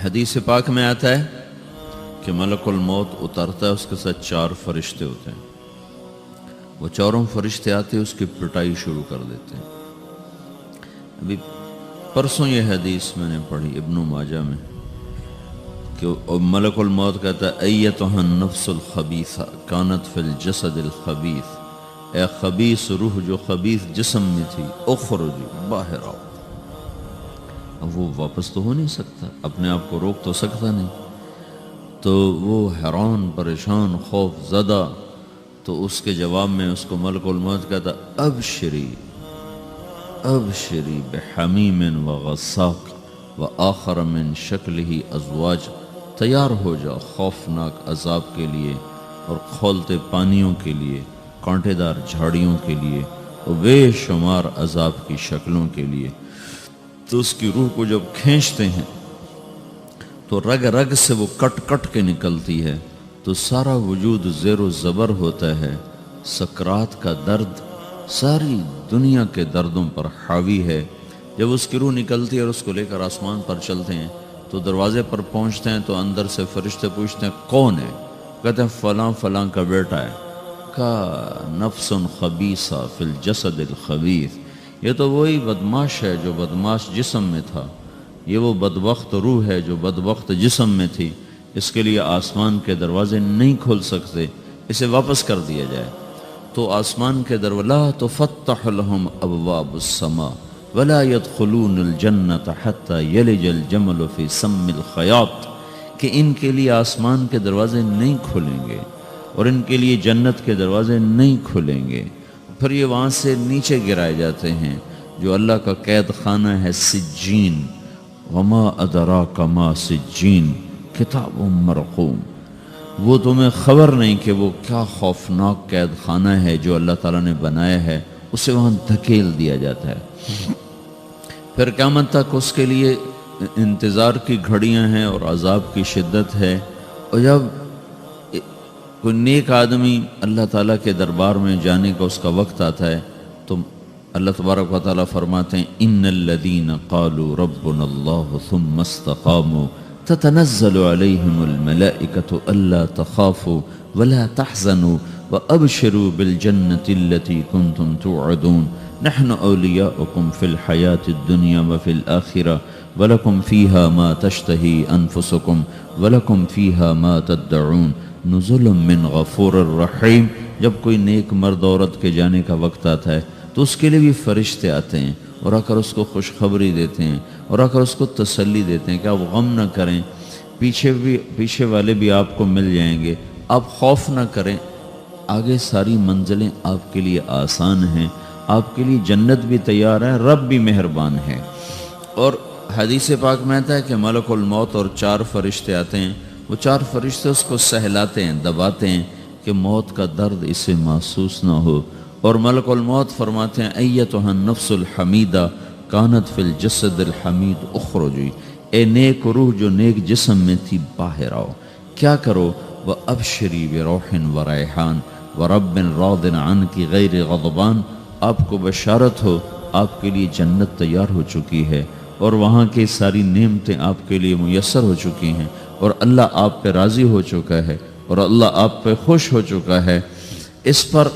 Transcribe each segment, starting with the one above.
حدیث پاک میں آتا ہے کہ ملک الموت اترتا ہے، اس کے ساتھ 4 فرشتے ہوتے ہیں. وہ چاروں فرشتے آتے اس کی پٹائی شروع کر دیتے ہیں. ابھی پرسوں یہ حدیث میں نے پڑھی ابن ماجہ میں کہ ملک الموت کہتا ہے ایتها النفس الخبیثہ کانت فی الجسد الخبیث، اے خبیث روح جو خبیث جسم میں تھی، اخرجی باہر آؤ. اب وہ واپس تو ہو نہیں سکتا، اپنے آپ کو روک تو سکتا نہیں، تو وہ حیران پریشان خوف زدہ. تو اس کے جواب میں اس کو ملک الموت کہتا ابشری ابشری بحمیم وغساق وآخر من شکلہ ازواج، تیار ہو جا خوفناک عذاب کے لیے اور کھولتے پانیوں کے لیے، کانٹے دار جھاڑیوں کے لیے اور بے شمار عذاب کی شکلوں کے لیے. تو اس کی روح کو جب کھینچتے ہیں تو رگ رگ سے وہ کٹ کٹ کے نکلتی ہے، تو سارا وجود زیر و زبر ہوتا ہے. سکرات کا درد ساری دنیا کے دردوں پر حاوی ہے. جب اس کی روح نکلتی ہے اور اس کو لے کر آسمان پر چلتے ہیں تو دروازے پر پہنچتے ہیں تو اندر سے فرشتے پوچھتے ہیں کون ہے؟ کہتے ہیں فلاں فلاں کا بیٹا ہے. کا نفس خبیثہ فی الجسد الخبیث، یہ تو وہی بدماش ہے جو بدماش جسم میں تھا، یہ وہ بدبخت روح ہے جو بدبخت جسم میں تھی. اس کے لیے آسمان کے دروازے نہیں کھول سکتے، اسے واپس کر دیا جائے. تو آسمان کے دروازے لا تفتح لهم ابواب السماء ولا يدخلون الجنة حتى يلج الجمل في سم الخياط، کہ ان کے لیے آسمان کے دروازے نہیں کھلیں گے اور ان کے لیے جنت کے دروازے نہیں کھلیں گے. پھر یہ وہاں سے نیچے گرائے جاتے ہیں جو اللہ کا قید خانہ ہے سجین. وما ادراک ما سجین کتاب مرقوم، وہ تمہیں خبر نہیں کہ وہ کیا خوفناک قید خانہ ہے جو اللہ تعالیٰ نے بنایا ہے، اسے وہاں دھکیل دیا جاتا ہے. پھر قیامت تک اس کے لیے انتظار کی گھڑیاں ہیں اور عذاب کی شدت ہے. اور جب کوئی نیک آدمی اللہ تعالیٰ کے دربار میں جانے کا اس کا وقت آتا ہے تو اللہ تبارک و تعالیٰ فرماتے ہیں ان الذین قالوا ربنا اللہ ثم استقاموا تتنزل علیہم الملائکۃ الا تخافوا ولا تحزنوا وابشروا بالجنة التي كنتم توعدون نحن اولیاؤکم فی الحیاة الدنیا وفی الآخرہ ولکم فیہا ما تشتہی انفسکم ولکم فیہا ما تدعون نزل من غفور الرحیم. جب کوئی نیک مرد عورت کے جانے کا وقت آتا ہے تو اس کے لیے بھی فرشتے آتے ہیں اور آ کر اس کو خوشخبری دیتے ہیں اور آ کر اس کو تسلی دیتے ہیں کہ آپ غم نہ کریں، پیچھے والے بھی آپ کو مل جائیں گے، آپ خوف نہ کریں، آگے ساری منزلیں آپ کے لیے آسان ہیں، آپ کے لیے جنت بھی تیار ہے، رب بھی مہربان ہے. اور حدیث پاک میں آتا ہے کہ ملک الموت اور 4 فرشتے آتے ہیں. وہ 4 فرشتے اس کو سہلاتے ہیں، دباتے ہیں کہ موت کا درد اسے محسوس نہ ہو. اور ملک الموت فرماتے ہیں ایتها النفس الحمیدہ کانت فی الجسد الحمید اخرجی، اے نیک روح جو نیک جسم میں تھی باہر آؤ. کیا کرو؟ وابشری بروح وریحان ورب راض عنک غیر غضبان، آپ کو بشارت ہو آپ کے لیے جنت تیار ہو چکی ہے اور وہاں کی ساری نعمتیں آپ کے لیے میسر ہو چکی ہیں اور اللہ آپ پہ راضی ہو چکا ہے اور اللہ آپ پہ خوش ہو چکا ہے. اس پر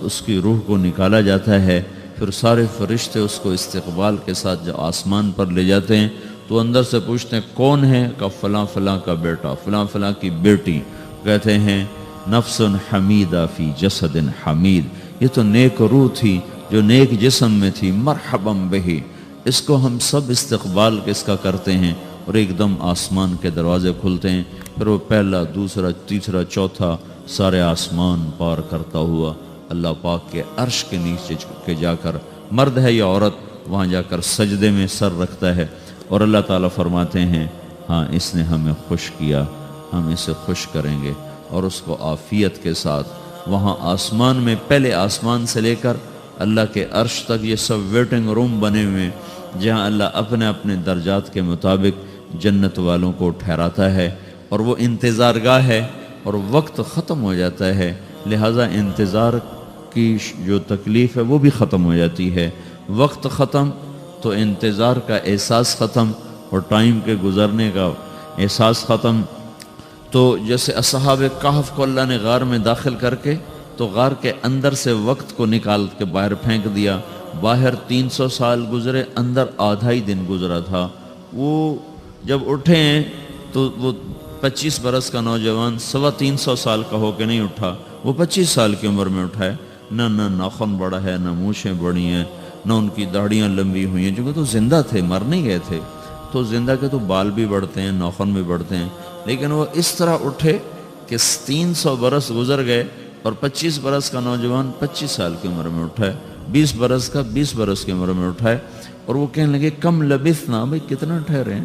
اس کی روح کو نکالا جاتا ہے. پھر سارے فرشتے اس کو استقبال کے ساتھ جب آسمان پر لے جاتے ہیں تو اندر سے پوچھتے ہیں کون ہے؟ کہ فلاں فلاں کا بیٹا، فلاں فلاں کی بیٹی. کہتے ہیں نفس حمیدہ فی جسد حمید، یہ تو نیک روح تھی جو نیک جسم میں تھی، مرحبا بہی. اس کو ہم سب استقبال کس کا کرتے ہیں اور ایک دم آسمان کے دروازے کھلتے ہیں. پھر وہ پہلا، دوسرا، تیسرا، چوتھا سارے آسمان پار کرتا ہوا اللہ پاک کے عرش کے نیچے کے جا کر، مرد ہے یا عورت، وہاں جا کر سجدے میں سر رکھتا ہے اور اللہ تعالیٰ فرماتے ہیں ہاں اس نے ہمیں خوش کیا، ہم اسے خوش کریں گے. اور اس کو عافیت کے ساتھ وہاں آسمان میں، پہلے آسمان سے لے کر اللہ کے عرش تک یہ سب ویٹنگ روم بنے ہوئے جہاں اللہ اپنے اپنے درجات کے مطابق جنت والوں کو ٹھہراتا ہے. اور وہ انتظار گاہ ہے اور وقت ختم ہو جاتا ہے، لہٰذا انتظار کی جو تکلیف ہے وہ بھی ختم ہو جاتی ہے. وقت ختم تو انتظار کا احساس ختم اور ٹائم کے گزرنے کا احساس ختم۔ تو جیسے اصحاب کہف کو اللہ نے غار میں داخل کر کے تو غار کے اندر سے وقت کو نکال کے باہر پھینک دیا، باہر 300 سال گزرے، اندر آدھا ہی دن گزرا تھا۔ وہ جب اٹھے ہیں تو وہ 25 برس کا نوجوان 325 سال کا ہو کے نہیں اٹھا، وہ 25 سال کی عمر میں اٹھا ہے۔ نہ ناخن بڑا ہے، نہ مونچھیں بڑی ہیں، نہ ان کی داڑیاں لمبی ہوئی ہیں، کیونکہ تو زندہ تھے، مر نہیں گئے تھے۔ تو زندہ کے تو بال بھی بڑھتے ہیں، ناخن بھی بڑھتے ہیں، لیکن وہ اس طرح اٹھے کہ 300 برس گزر گئے اور 25 برس کا نوجوان 25 سال کی عمر میں اٹھا ہے، 20 برس کا 20 برس کی عمر میں اٹھا ہے۔ اور وہ کہنے لگے کم لبثنا، بھئی کتنا ٹھہرے ہیں؟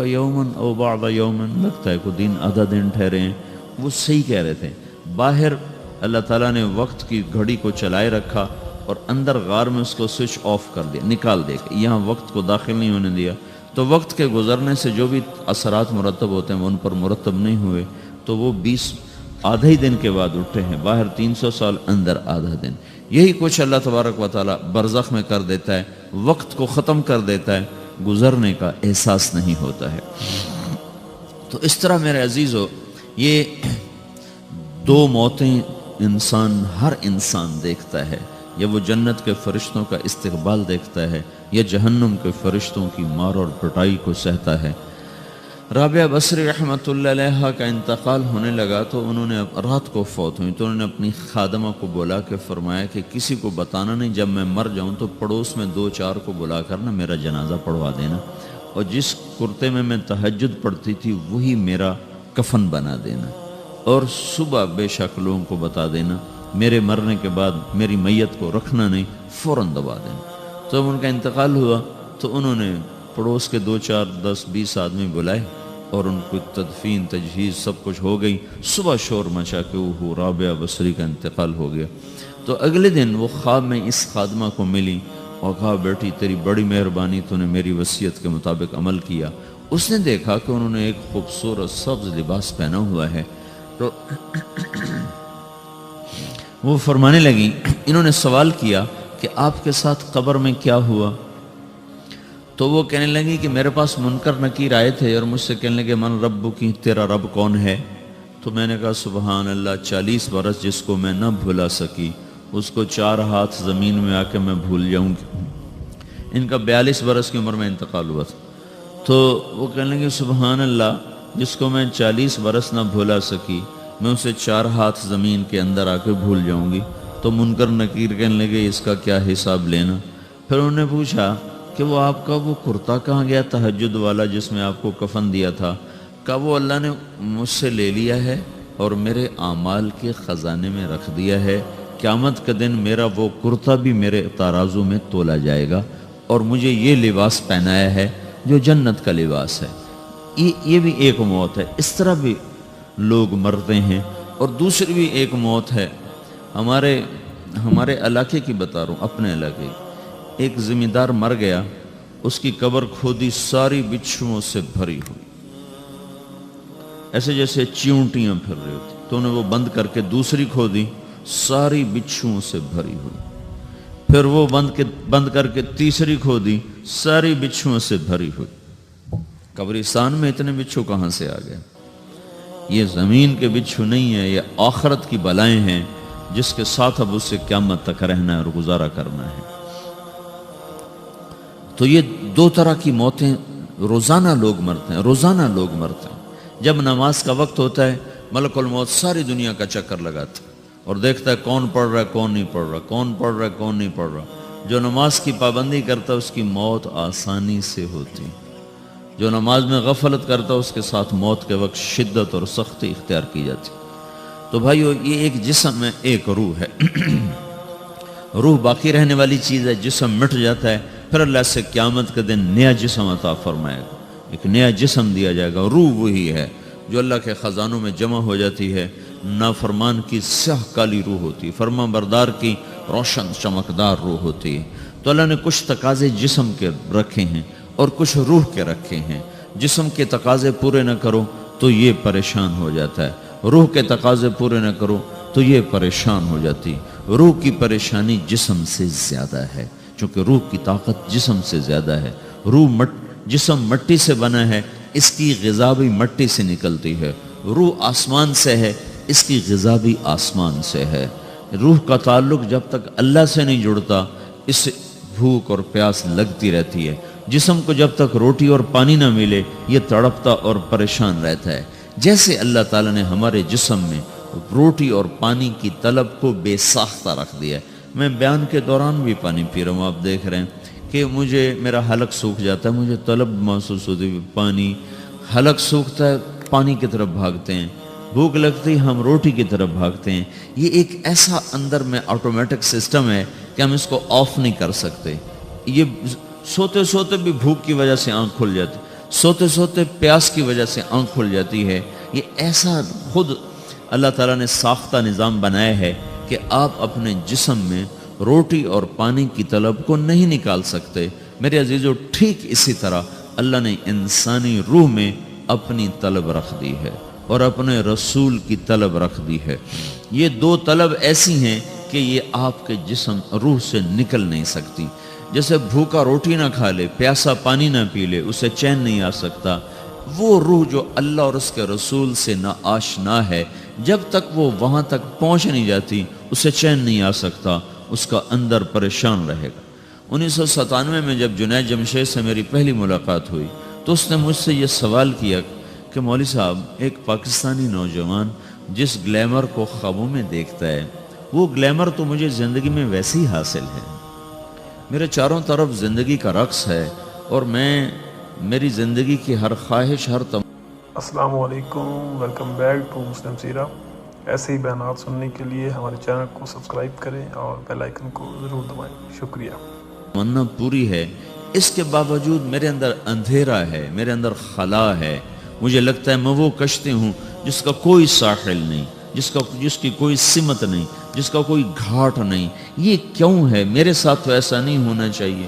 یومن او بعض یومن، لگتا ہے کوئی دن آدھا دن ٹھہرے ہیں۔ وہ صحیح کہہ رہے تھے۔ باہر اللہ تعالیٰ نے وقت کی گھڑی کو چلائے رکھا اور اندر غار میں اس کو سوئچ آف کر دیا، نکال دے کے یہاں وقت کو داخل نہیں ہونے دیا۔ تو وقت کے گزرنے سے جو بھی اثرات مرتب ہوتے ہیں وہ ان پر مرتب نہیں ہوئے، تو وہ 20 آدھے ہی دن کے بعد اٹھے ہیں، باہر 300 سال، اندر آدھا دن۔ یہی کچھ اللہ تبارک و تعالیٰ برزخ میں کر دیتا ہے، وقت کو ختم کر دیتا ہے، گزرنے کا احساس نہیں ہوتا ہے۔ تو اس طرح میرے عزیزو، یہ دو موتیں ہر انسان دیکھتا ہے، یا وہ جنت کے فرشتوں کا استقبال دیکھتا ہے یا جہنم کے فرشتوں کی مار اور پٹائی کو سہتا ہے۔ رابعہ بصری رحمۃ اللہ علیہ کا انتقال ہونے لگا تو انہوں نے رات کو فوت ہوئی، تو انہوں نے اپنی خادمہ کو بلا کے فرمایا کہ کسی کو بتانا نہیں، جب میں مر جاؤں تو پڑوس میں 2-4 کو بلا کر نا میرا جنازہ پڑھوا دینا، اور جس کرتے میں تہجد پڑھتی تھی وہی میرا کفن بنا دینا، اور صبح بے شک لوگوں کو بتا دینا، میرے مرنے کے بعد میری میت کو رکھنا نہیں، فوراً دبا دینا۔ تو جب ان کا انتقال ہوا تو انہوں نے پڑوس کے 2-4-10-20 آدمی بلائے اور ان کو تدفین تجہیز سب کچھ ہو گئی۔ صبح شور مچا کہ وہ رابعہ بصری کا انتقال ہو گیا۔ تو اگلے دن وہ خواب میں اس خادمہ کو ملی اور کہا بیٹی تیری بڑی مہربانی، تو نے میری وصیت کے مطابق عمل کیا۔ اس نے دیکھا کہ انہوں نے ایک خوبصورت سبز لباس پہنا ہوا ہے، تو وہ فرمانے لگی، انہوں نے سوال کیا کہ آپ کے ساتھ قبر میں کیا ہوا؟ تو وہ کہنے لگی کہ میرے پاس منکر نکیر آئے تھے اور مجھ سے کہنے لگے من رب کی، تیرا رب کون ہے؟ تو میں نے کہا سبحان اللہ، 40 برس جس کو میں نہ بھلا سکی اس کو 4 ہاتھ زمین میں آ کے میں بھول جاؤں گی۔ ان کا 42 برس کی عمر میں انتقال ہوا تھا۔ تو وہ کہنے لگے سبحان اللہ، جس کو میں 40 برس نہ بھلا سکی میں اسے 4 ہاتھ زمین کے اندر آ کے بھول جاؤں گی۔ تو منکر نکیر کہنے لگے اس کا کیا حساب لینا؟ پھر انہوں نے پوچھا کہ وہ آپ کا وہ کرتا کہاں گیا تہجد والا جس میں آپ کو کفن دیا تھا؟ کہا وہ اللہ نے مجھ سے لے لیا ہے اور میرے اعمال کے خزانے میں رکھ دیا ہے، قیامت کے دن میرا وہ کرتا بھی میرے ترازو میں تولا جائے گا، اور مجھے یہ لباس پہنایا ہے جو جنت کا لباس ہے۔ یہ بھی ایک موت ہے، اس طرح بھی لوگ مرتے ہیں۔ اور دوسری بھی ایک موت ہے، ہمارے علاقے کی بتا رہا ہوں، اپنے علاقے کی۔ ایک زمیندار مر گیا، اس کی قبر کھودی، ساری بچھوؤں سے بھری ہوئی، ایسے جیسے چیونٹیاں پھر رہی ہوتی، تو انہیں وہ بند کر کے دوسری کھودی، ساری بچھوؤں سے بھری ہوئی، پھر وہ بند کر کے تیسری کھودی، ساری بچھوؤں سے بھری ہوئی۔ قبرستان میں اتنے بچھو کہاں سے آ گئے؟ یہ زمین کے بچھو نہیں ہے، یہ آخرت کی بلائیں ہیں جس کے ساتھ اب اس سے قیامت تک رہنا ہے اور گزارا کرنا ہے۔ تو یہ 2 طرح کی موتیں روزانہ لوگ مرتے ہیں، روزانہ لوگ مرتے ہیں۔ جب نماز کا وقت ہوتا ہے ملک الموت ساری دنیا کا چکر لگاتا ہے اور دیکھتا ہے کون پڑھ رہا ہے کون نہیں پڑھ رہا، کون پڑھ رہا ہے کون نہیں پڑھ رہا۔ جو نماز کی پابندی کرتا ہے اس کی موت آسانی سے ہوتی، جو نماز میں غفلت کرتا ہے اس کے ساتھ موت کے وقت شدت اور سختی اختیار کی جاتی۔ تو بھائیو، یہ ایک جسم ہے، ایک روح ہے۔ روح باقی رہنے والی چیز ہے، جسم مٹ جاتا ہے، پھر اللہ سے قیامت کے دن نیا جسم عطا فرمائے گا، ایک نیا جسم دیا جائے گا۔ روح وہی ہے جو اللہ کے خزانوں میں جمع ہو جاتی ہے۔ نافرمان کی سیاہ کالی روح ہوتی ہے، فرمان بردار کی روشن چمکدار روح ہوتی ہے۔ تو اللہ نے کچھ تقاضے جسم کے رکھے ہیں اور کچھ روح کے رکھے ہیں۔ جسم کے تقاضے پورے نہ کرو تو یہ پریشان ہو جاتا ہے، روح کے تقاضے پورے نہ کرو تو یہ پریشان ہو جاتی۔ روح کی پریشانی جسم سے زیادہ ہے، چونکہ روح کی طاقت جسم سے زیادہ ہے۔ جسم مٹی سے بنا ہے اس کی غذا بھی مٹی سے نکلتی ہے، روح آسمان سے ہے، اس کی غذا بھی آسمان سے ہے۔ روح کا تعلق جب تک اللہ سے نہیں جڑتا، اس سے بھوک اور پیاس لگتی رہتی ہے۔ جسم کو جب تک روٹی اور پانی نہ ملے یہ تڑپتا اور پریشان رہتا ہے۔ جیسے اللہ تعالیٰ نے ہمارے جسم میں روٹی اور پانی کی طلب کو بے ساختہ رکھ دیا ہے۔ میں بیان کے دوران بھی پانی پی رہا ہوں، آپ دیکھ رہے ہیں کہ میرا حلق سوکھ جاتا ہے، مجھے طلب محسوس ہوتی ہے، پانی، حلق سوکھتا ہے پانی کی طرف بھاگتے ہیں، بھوک لگتی ہم روٹی کی طرف بھاگتے ہیں۔ یہ ایک ایسا اندر میں آٹومیٹک سسٹم ہے کہ ہم اس کو آف نہیں کر سکتے۔ یہ سوتے سوتے بھی بھوک کی وجہ سے آنکھ کھل جاتی، سوتے سوتے پیاس کی وجہ سے آنکھ کھل جاتی ہے۔ یہ ایسا خود اللہ تعالیٰ نے ساختہ نظام بنایا ہے کہ آپ اپنے جسم میں روٹی اور پانی کی طلب کو نہیں نکال سکتے۔ میرے عزیزو، ٹھیک اسی طرح اللہ نے انسانی روح میں اپنی طلب رکھ دی ہے اور اپنے رسول کی طلب رکھ دی ہے۔ یہ دو طلب ایسی ہیں کہ یہ آپ کے جسم روح سے نکل نہیں سکتی۔ جیسے بھوکا روٹی نہ کھا لے، پیاسا پانی نہ پی لے، اسے چین نہیں آ سکتا۔ وہ روح جو اللہ اور اس کے رسول سے نہ آشنا ہے، جب تک وہ وہاں تک پہنچ نہیں جاتی اسے چین نہیں آ سکتا، اس کا اندر پریشان رہے گا۔ 1997 میں جب جنید جمشید سے میری پہلی ملاقات ہوئی تو اس نے مجھ سے یہ سوال کیا کہ مولوی صاحب، ایک پاکستانی نوجوان جس گلیمر کو خوابوں میں دیکھتا ہے، وہ گلیمر تو مجھے زندگی میں ویسے ہی حاصل ہے۔ میرے چاروں طرف زندگی کا رقص ہے اور میری زندگی کی ہر خواہش، ہر السلام علیکم، ویلکم بیک ٹو مسلم سیرہ۔ ایسے ہی بیانات سننے کے لیے ہمارے چینل کو سبسکرائب کریں اور بیل آئیکن کو ضرور دبائیں۔ شکریہ۔ تمنا پوری ہے، اس کے باوجود میرے اندر اندھیرا ہے، میرے اندر خلا ہے۔ مجھے لگتا ہے میں وہ کشتی ہوں جس کا کوئی ساحل نہیں، جس کی کوئی سمت نہیں، جس کا کوئی گھاٹ نہیں۔ یہ کیوں ہے؟ میرے ساتھ تو ایسا نہیں ہونا چاہیے۔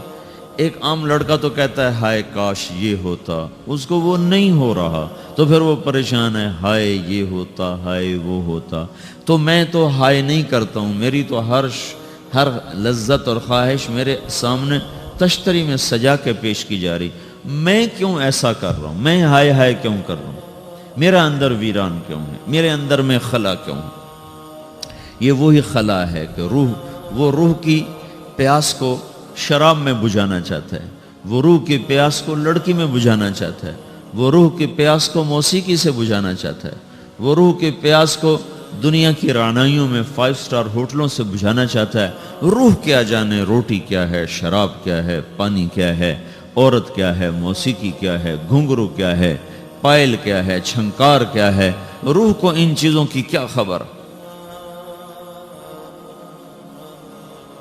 ایک عام لڑکا تو کہتا ہے ہائے کاش یہ ہوتا، اس کو وہ نہیں ہو رہا تو پھر وہ پریشان ہے، ہائے یہ ہوتا، ہائے وہ ہوتا۔ تو میں تو ہائے نہیں کرتا ہوں، میری تو ہر لذت اور خواہش میرے سامنے تشتری میں سجا کے پیش کی جا رہی۔ میں کیوں ایسا کر رہا ہوں؟ میں ہائے ہائے کیوں کر رہا ہوں؟ میرا اندر ویران کیوں ہے؟ میرے اندر میں خلا کیوں ہے؟ یہ وہی خلا ہے کہ وہ روح کی پیاس کو شراب میں بجھانا چاہتا ہے، وہ روح کی پیاس کو لڑکی میں بجھانا چاہتا ہے، وہ روح کی پیاس کو موسیقی سے بجھانا چاہتا ہے، وہ روح کی پیاس کو دنیا کی رعنائیوں میں 5 سٹار ہوٹلوں سے بجھانا چاہتا ہے۔ روح کیا جانے روٹی کیا ہے، شراب کیا ہے، پانی کیا ہے، عورت کیا ہے، موسیقی کیا ہے، گھنگرو کیا ہے، پائل کیا ہے، چھنکار کیا ہے۔ روح کو ان چیزوں کی کیا خبر؟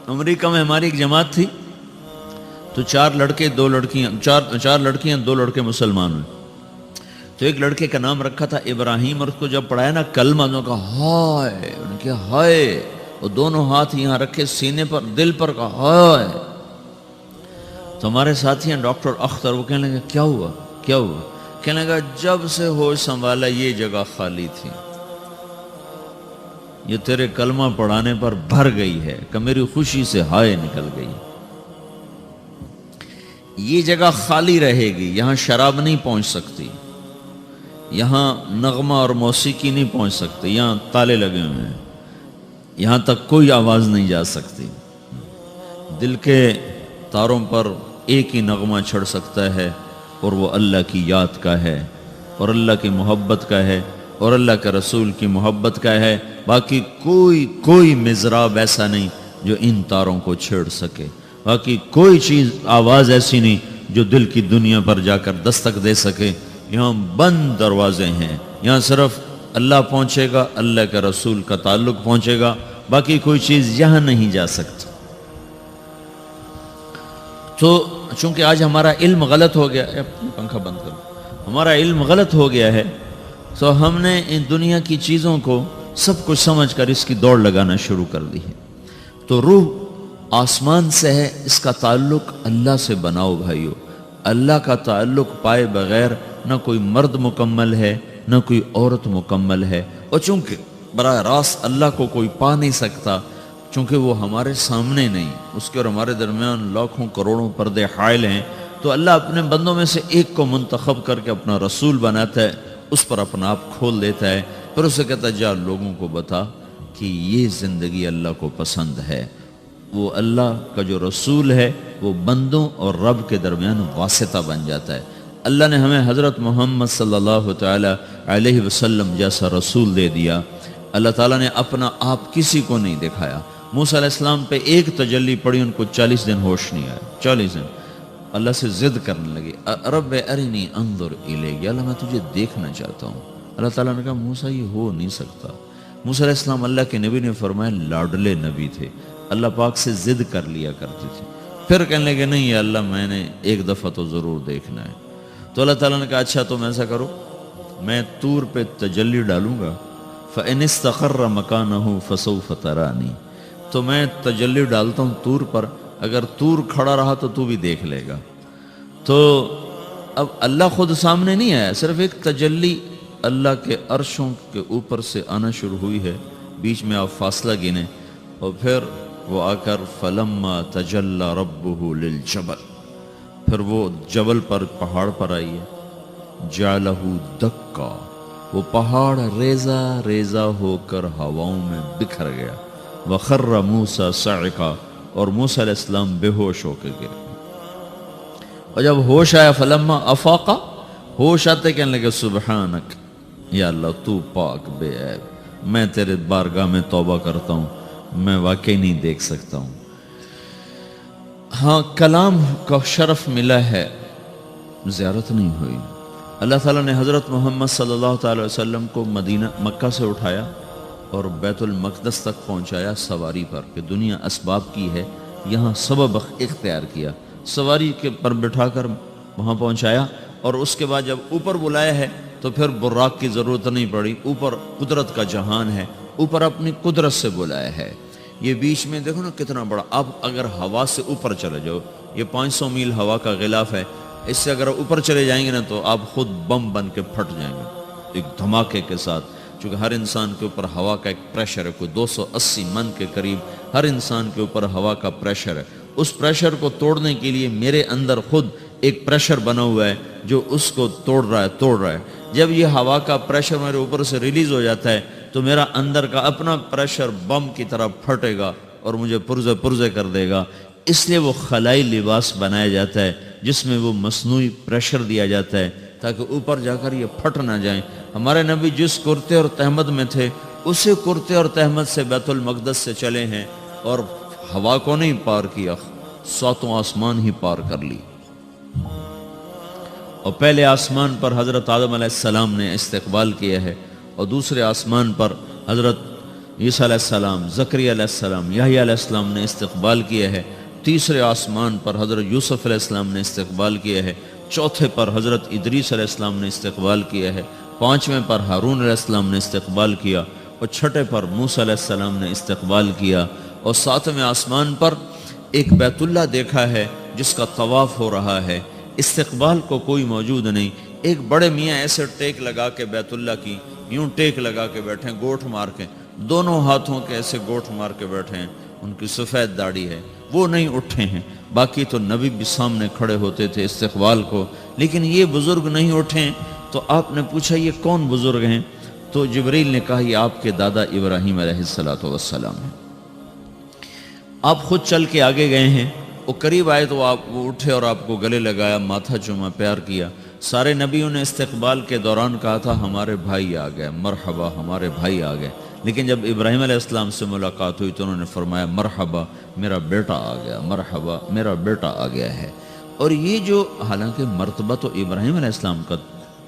امریکہ میں ہماری ایک جماعت تھی تو 4 لڑکے 2 لڑکیاں، 4 لڑکیاں 2 لڑکے مسلمان ہوئے۔ تو ایک لڑکے کا نام رکھا تھا ابراہیم، اور اس کو جب پڑھایا نا کلمہ، انہوں نے کہا ہائے، انہوں نے کہا ہائے، اور دونوں ہاتھ یہاں رکھے سینے پر، دل پر، کہا ہائے۔ تو ہمارے ساتھی ہیں ڈاکٹر اختر، وہ کہنے لگے کیا ہوا کیا ہوا؟ کہنے لگا جب سے ہوش سنبھالا یہ جگہ خالی تھی، یہ تیرے کلمہ پڑھانے پر بھر گئی ہے کہ میری خوشی سے ہائے نکل گئی۔ یہ جگہ خالی رہے گی، یہاں شراب نہیں پہنچ سکتی، یہاں نغمہ اور موسیقی نہیں پہنچ سکتی، یہاں تالے لگے ہوئے ہیں، یہاں تک کوئی آواز نہیں جا سکتی۔ دل کے تاروں پر ایک ہی نغمہ چڑھ سکتا ہے اور وہ اللہ کی یاد کا ہے اور اللہ کی محبت کا ہے اور اللہ کے رسول کی محبت کا ہے۔ باقی کوئی مضراب ایسا نہیں جو ان تاروں کو چھیڑ سکے، باقی کوئی چیز، آواز ایسی نہیں جو دل کی دنیا پر جا کر دستک دے سکے۔ یہاں بند دروازے ہیں، یہاں صرف اللہ پہنچے گا، اللہ کے رسول کا تعلق پہنچے گا، باقی کوئی چیز یہاں نہیں جا سکتی۔ تو چونکہ آج ہمارا علم غلط ہو گیا، پنکھا بند کرو، ہمارا علم غلط ہو گیا ہے، تو ہم نے ان دنیا کی چیزوں کو سب کچھ سمجھ کر اس کی دوڑ لگانا شروع کر دی ہے۔ تو روح آسمان سے ہے، اس کا تعلق اللہ سے بناؤ بھائیو۔ اللہ کا تعلق پائے بغیر نہ کوئی مرد مکمل ہے نہ کوئی عورت مکمل ہے، اور چونکہ براہ راست اللہ کو کوئی پا نہیں سکتا، چونکہ وہ ہمارے سامنے نہیں، اس کے اور ہمارے درمیان لاکھوں کروڑوں پردے حائل ہیں، تو اللہ اپنے بندوں میں سے ایک کو منتخب کر کے اپنا رسول بناتا ہے، اس پر اپنا آپ کھول دیتا ہے، پھر اسے کہتا ہے جا لوگوں کو بتا کہ یہ زندگی اللہ کو پسند ہے۔ وہ اللہ کا جو رسول ہے وہ بندوں اور رب کے درمیان واسطہ بن جاتا ہے۔ اللہ نے ہمیں حضرت محمد صلی اللہ تعالی علیہ وسلم جیسا رسول دے دیا۔ اللہ تعالیٰ نے اپنا آپ کسی کو نہیں دکھایا۔ موسیٰ علیہ السلام پہ ایک تجلی پڑی، ان کو 40 دن ہوش نہیں آیا، 40 دن اللہ سے ضد کرنے لگے، رب ارنی انظر الیک، یا اللہ میں تجھے دیکھنا چاہتا ہوں۔ اللہ تعالیٰ نے کہا موسیٰ یہ ہو نہیں سکتا۔ موسیٰ علیہ السلام اللہ کے نبی نے فرمایا لاڈلے نبی تھے، اللہ پاک سے ضد کر لیا کرتے تھے۔ پھر کہنے لگے نہیں یا اللہ میں نے ایک دفعہ تو ضرور دیکھنا ہے۔ تو اللہ تعالیٰ نے کہا اچھا تم ایسا کرو، میں طور پہ تجلی ڈالوں گا، فَإِنِ اسْتَقَرَّ مَكَانَهُ فَسَوْفَ تَرَانِي، تو میں تجلی ڈالتا ہوں طور پر، اگر طور کھڑا رہا تو تو بھی دیکھ لے گا۔ تو اب اللہ خود سامنے نہیں آیا، صرف ایک تجلی اللہ کے عرشوں کے اوپر سے آنا شروع ہوئی ہے، بیچ میں آپ فاصلہ گنے، اور پھر وہ آ کر فَلَمَّا تَجَلَّى رَبُّهُ لِلْجَبَلِ، پھر وہ جبل پر پہاڑ پر آئی ہے، جَعَلَهُ دَكَّا، وہ پہاڑ ریزہ ریزہ ہو کر ہواؤں میں بکھر گیا، وَخَرَّ مُوسَى صَعِقًا، اور موسیٰ علیہ السلام بے ہوش ہو کے گرے۔ اور جب ہوش آیا فَلَمَّا أَفَاقَ، ہوش آتے کہنے لگے سبحانک، یا اللہ تو پاک بے عیب، میں تیرے بارگاہ میں توبہ کرتا ہوں، میں واقعی نہیں دیکھ سکتا ہوں۔ ہاں کلام کا شرف ملا ہے، زیارت نہیں ہوئی۔ اللہ تعالیٰ نے حضرت محمد صلی اللہ تعالی وسلم کو مکہ سے اٹھایا اور بیت المقدس تک پہنچایا سواری پر، کہ دنیا اسباب کی ہے، یہاں سبب اختیار کیا، سواری کے پر بٹھا کر وہاں پہنچایا، اور اس کے بعد جب اوپر بلایا ہے تو پھر براق کی ضرورت نہیں پڑی، اوپر قدرت کا جہان ہے، اوپر اپنی قدرت سے بلایا ہے۔ یہ بیچ میں دیکھو نا کتنا بڑا، اب اگر ہوا سے اوپر چلے جاؤ، یہ 500 میل ہوا کا غلاف ہے، اس سے اگر اوپر چلے جائیں گے نا تو آپ خود بم بن کے پھٹ جائیں گے ایک دھماکے کے ساتھ، چونکہ ہر انسان کے اوپر ہوا کا ایک پریشر ہے، کوئی 280 من کے قریب ہر انسان کے اوپر ہوا کا پریشر ہے۔ اس پریشر کو توڑنے کے لیے میرے اندر خود ایک پریشر بنا ہوا ہے جو اس کو توڑ رہا ہے۔ جب یہ ہوا کا پریشر میرے اوپر سے ریلیز ہو جاتا ہے تو میرا اندر کا اپنا پریشر بم کی طرح پھٹے گا اور مجھے پرزے کر دے گا۔ اس لیے وہ خلائی لباس بنایا جاتا ہے جس میں وہ مصنوعی پریشر دیا جاتا ہے تاکہ اوپر جا کر یہ پھٹ نہ جائیں۔ ہمارے نبی جس کرتے اور تہمد میں تھے اسی کرتے اور تہمد سے بیت المقدس سے چلے ہیں، اور ہوا کو نہیں پار کیا، 7 آسمان ہی پار کر لی۔ اور پہلے آسمان پر حضرت آدم علیہ السلام نے استقبال کیا ہے، اور دوسرے آسمان پر حضرت عیسیٰ علیہ السلام، زکریا علیہ السلام، یحییٰ علیہ السلام نے استقبال کیا ہے، تیسرے آسمان پر حضرت یوسف علیہ السلام نے استقبال کیا ہے، چوتھے پر حضرت ادریس علیہ السلام نے استقبال کیا ہے، 5ویں پر ہارون علیہ السلام نے استقبال کیا، اور 6 پر موسیٰ علیہ السلام نے استقبال کیا، اور 7ویں آسمان پر ایک بیت اللہ دیکھا ہے جس کا طواف ہو رہا ہے۔ استقبال کو کوئی موجود نہیں، ایک بڑے میاں ایسے ٹیک لگا کے بیت اللہ کی یوں ٹیک لگا کے بیٹھے ہیں، گوٹھ مار کے، دونوں ہاتھوں کے ایسے گوٹھ مار کے بیٹھے ہیں، ان کی سفید داڑھی ہے، وہ نہیں اٹھے ہیں۔ باقی تو نبی بھی سامنے کھڑے ہوتے تھے استقبال کو، لیکن یہ بزرگ نہیں اٹھے ہیں۔ تو آپ نے پوچھا یہ کون بزرگ ہیں؟ تو جبریل نے کہا یہ آپ کے دادا ابراہیم علیہ السلام ہیں۔ آپ خود چل کے آگے گئے ہیں، وہ قریب آئے تو وہ اٹھے اور آپ کو گلے لگایا، ماتھا چوما، پیار کیا۔ سارے نبیوں نے استقبال کے دوران کہا تھا ہمارے بھائی آ گئے، مرحبا ہمارے بھائی آ گئے، لیکن جب ابراہیم علیہ السلام سے ملاقات ہوئی تو انہوں نے فرمایا مرحبا میرا بیٹا آ گیا، مرحبا میرا بیٹا آ گیا ہے۔ اور یہ جو حالانکہ مرتبہ تو ابراہیم علیہ السلام کا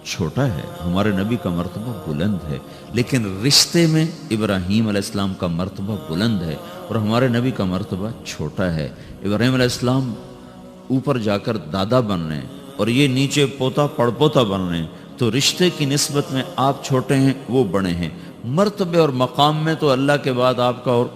چھوٹا ہے، ہمارے نبی کا مرتبہ بلند ہے، لیکن رشتے میں ابراہیم علیہ السلام کا مرتبہ بلند ہے اور ہمارے نبی کا مرتبہ چھوٹا ہے۔ ابراہیم علیہ السلام اوپر جا کر دادا بن رہے ہیں اور یہ نیچے پوتا پڑپوتا بن رہے ہیں، تو رشتے کی نسبت میں آپ چھوٹے ہیں وہ بڑے ہیں۔ مرتبے اور مقام میں تو اللہ کے بعد آپ کا اور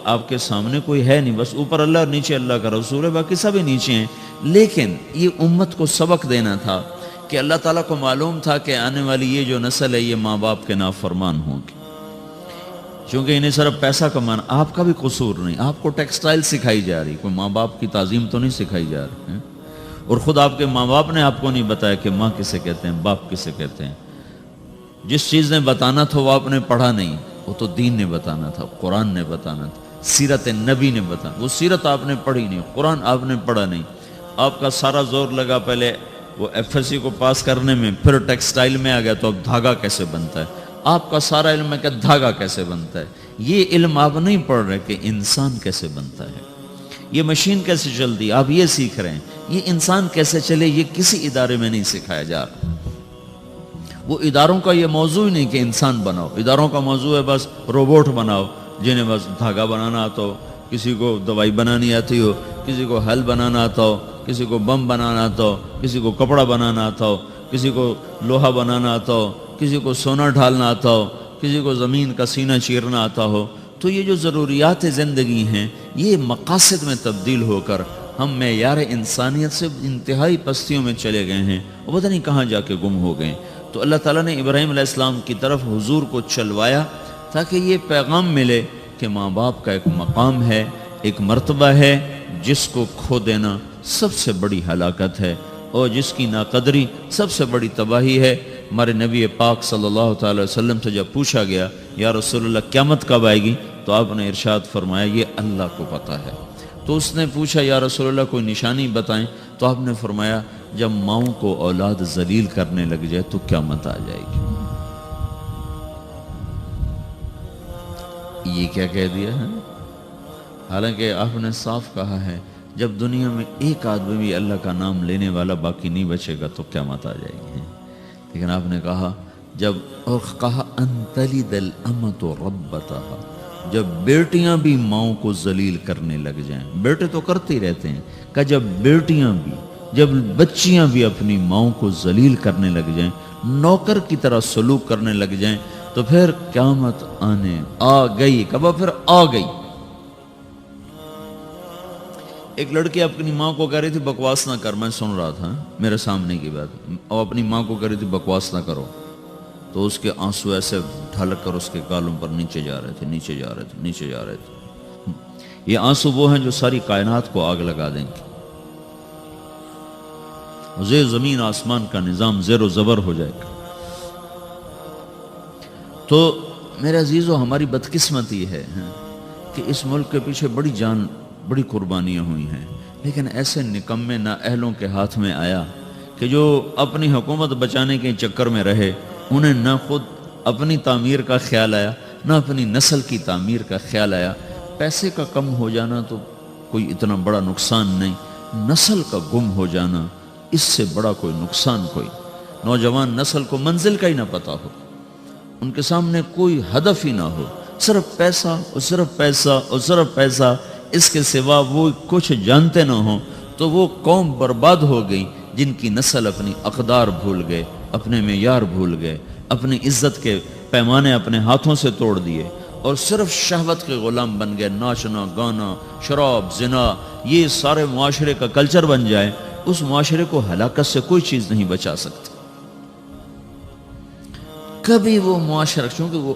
آپ کے سامنے کوئی ہے نہیں، بس اوپر اللہ اور نیچے اللہ کا رسول ہے، باقی سبھی نیچے ہیں۔ لیکن یہ امت کو سبق دینا تھا کہ اللہ تعالیٰ کو معلوم تھا کہ آنے والی یہ جو نسل ہے یہ ماں باپ کے نافرمان ہوں گی، چونکہ انہیں صرف پیسہ کمانا، آپ کا بھی قصور نہیں، آپ کو ٹیکسٹائل سکھائی جا رہی، کوئی ماں باپ کی تعظیم تو نہیں سکھائی جا رہی ہے۔ اور خود آپ کے ماں باپ نے آپ کو نہیں بتایا کہ ماں کسے کہتے ہیں، باپ کسے کہتے ہیں۔ جس چیز نے بتانا تھا وہ آپ نے پڑھا نہیں، وہ تو دین نے بتانا تھا، قرآن نے بتانا تھا، سیرت نبی نے بتانا۔ وہ سیرت آپ نے پڑھی نہیں، قرآن آپ نے پڑھا نہیں۔ آپ کا سارا زور لگا پہلے وہ ایف ایس سی کو پاس کرنے میں، پھر ٹیکسٹائل میں آ گیا تو اب دھاگا کیسے بنتا ہے۔ آپ کا سارا علم ہے کہ دھاگا کیسے بنتا ہے۔ یہ علم آپ نہیں پڑھ رہے کہ انسان کیسے بنتا ہے، یہ مشین کیسے چلتی، آپ یہ سیکھ رہے ہیں۔ یہ انسان کیسے چلے یہ کسی ادارے میں نہیں سکھایا جا رہا۔ وہ اداروں کا یہ موضوع ہی نہیں کہ انسان بناؤ، اداروں کا موضوع ہے بس روبوٹ بناؤ جنہیں بس دھاگا بنانا آتا ہو، کسی کو دوائی بنانی آتی ہو، کسی کو حل بنانا آتا ہو، کسی کو بم بنانا آتا ہو، کسی کو کپڑا بنانا آتا ہو، کسی کو لوہا بنانا آتا ہو، کسی کو سونا ڈھالنا آتا ہو، کسی کو زمین کا سینہ چیرنا آتا ہو۔ تو یہ جو ضروریات زندگی ہیں یہ مقاصد میں تبدیل ہو کر ہم معیار انسانیت سے انتہائی پستیوں میں چلے گئے ہیں اور پتہ نہیں کہاں جا کے گم ہو گئے۔ تو اللہ تعالیٰ نے ابراہیم علیہ السلام کی طرف حضور کو چلوایا تاکہ یہ پیغام ملے کہ ماں باپ کا ایک مقام ہے، ایک مرتبہ ہے جس کو کھو دینا سب سے بڑی ہلاکت ہے اور جس کی ناقدری سب سے بڑی تباہی ہے۔ ہمارے نبی پاک صلی اللہ تعالی وسلم سے جب پوچھا گیا یا رسول اللہ قیامت کب آئے گی تو آپ نے ارشاد فرمایا یہ اللہ کو پتہ ہے۔ تو اس نے پوچھا یا رسول اللہ کوئی نشانی بتائیں، تو آپ نے فرمایا جب ماؤں کو اولاد ذلیل کرنے لگ جائے تو قیامت آ جائے گی۔ یہ کیا کہہ دیا ہے؟ حالانکہ آپ نے صاف کہا ہے جب دنیا میں ایک آدمی بھی اللہ کا نام لینے والا باقی نہیں بچے گا تو قیامت آ جائے گی۔ لیکن آپ نے کہا جب اور کہا انتلد الامۃ ربتہا، جب بیٹیاں بھی ماؤں کو ذلیل کرنے لگ جائیں، بیٹے تو کرتے ہی رہتے ہیں، کہ جب بیٹیاں بھی، جب بچیاں بھی اپنی ماؤں کو ذلیل کرنے لگ جائیں، نوکر کی طرح سلوک کرنے لگ جائیں تو پھر قیامت آنے آ گئی۔ کب پھر آ گئی۔ ایک لڑکی اپنی ماں کو کہہ رہی تھی بکواس نہ کر، میں سن رہا تھا میرے سامنے کی بات، اور اپنی ماں کو کہہ رہی تھی بکواس نہ کرو، تو اس کے آنسو ایسے ڈھلک کر اس کے گالوں پر نیچے جا رہے تھے، نیچے جا رہے تھے، نیچے جا رہے تھے۔ یہ آنسو وہ ہیں جو ساری کائنات کو آگ لگا دیں گے، زیر زمین آسمان کا نظام زیر و زبر ہو جائے گا۔ تو میرے عزیزو ہماری بدقسمتی ہے کہ اس ملک کے پیچھے بڑی قربانیاں ہوئی ہیں، لیکن ایسے نکمے نااہلوں کے ہاتھ میں آیا کہ جو اپنی حکومت بچانے کے چکر میں رہے، انہیں نہ خود اپنی تعمیر کا خیال آیا نہ اپنی نسل کی تعمیر کا خیال آیا۔ پیسے کا کم ہو جانا تو کوئی اتنا بڑا نقصان نہیں، نسل کا گم ہو جانا اس سے بڑا کوئی نقصان کوئی۔ نوجوان نسل کو منزل کا ہی نہ پتا ہو، ان کے سامنے کوئی ہدف ہی نہ ہو، صرف پیسہ اور صرف پیسہ اور صرف پیسہ، اس کے سوا وہ کچھ جانتے نہ ہوں، تو وہ قوم برباد ہو گئی جن کی نسل اپنی اقدار بھول گئے، اپنے معیار بھول گئے، اپنی عزت کے پیمانے اپنے ہاتھوں سے توڑ دیے اور صرف شہوت کے غلام بن گئے۔ ناچنا گانا شراب زنا یہ سارے معاشرے کا کلچر بن جائے، اس معاشرے کو ہلاکت سے کوئی چیز نہیں بچا سکتی۔ کبھی وہ معاشرہ، چونکہ وہ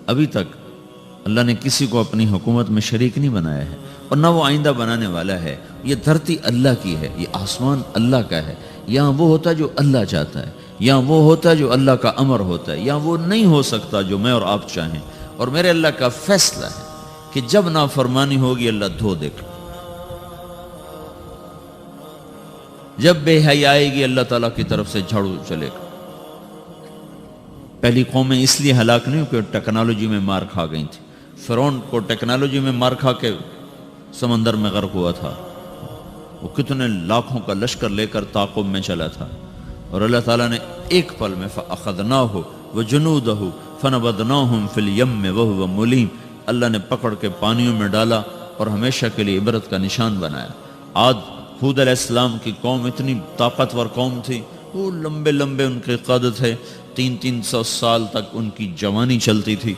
ابھی تک اللہ نے کسی کو اپنی حکومت میں شریک نہیں بنایا ہے اور نہ وہ آئندہ بنانے والا ہے۔ یہ دھرتی اللہ کی ہے، یہ آسمان اللہ کا ہے، یہاں وہ ہوتا ہے جو اللہ چاہتا ہے، یہاں وہ ہوتا ہے جو اللہ کا امر ہوتا ہے، یہاں وہ نہیں ہو سکتا جو میں اور آپ چاہیں۔ اور میرے اللہ کا فیصلہ ہے کہ جب نافرمانی ہوگی اللہ دھو دے گا، جب بے حیائی آئے گی اللہ تعالیٰ کی طرف سے جھاڑو چلے گا۔ پہلی قومیں اس لیے ہلاک نہیں کہ ٹیکنالوجی میں مار کھا گئی تھی۔ فرعون کو ٹیکنالوجی میں مار کھا کے سمندر میں غرق ہوا تھا، وہ کتنے لاکھوں کا لشکر لے کر تعاقب میں چلا تھا، اور اللہ تعالیٰ نے ایک پل میں فَأَخَذْنَاهُ وَجُنُودَهُ فَنَبَذْنَاهُمْ فِي الْيَمِّ وَهُوَ مُلِيمٌ، اللہ نے پکڑ کے پانیوں میں ڈالا اور ہمیشہ کے لیے عبرت کا نشان بنایا۔ ہود علیہ السلام کی قوم اتنی طاقتور قوم تھی، وہ لمبے لمبے ان کے قد تھے، 300 سال تک ان کی جوانی چلتی تھی۔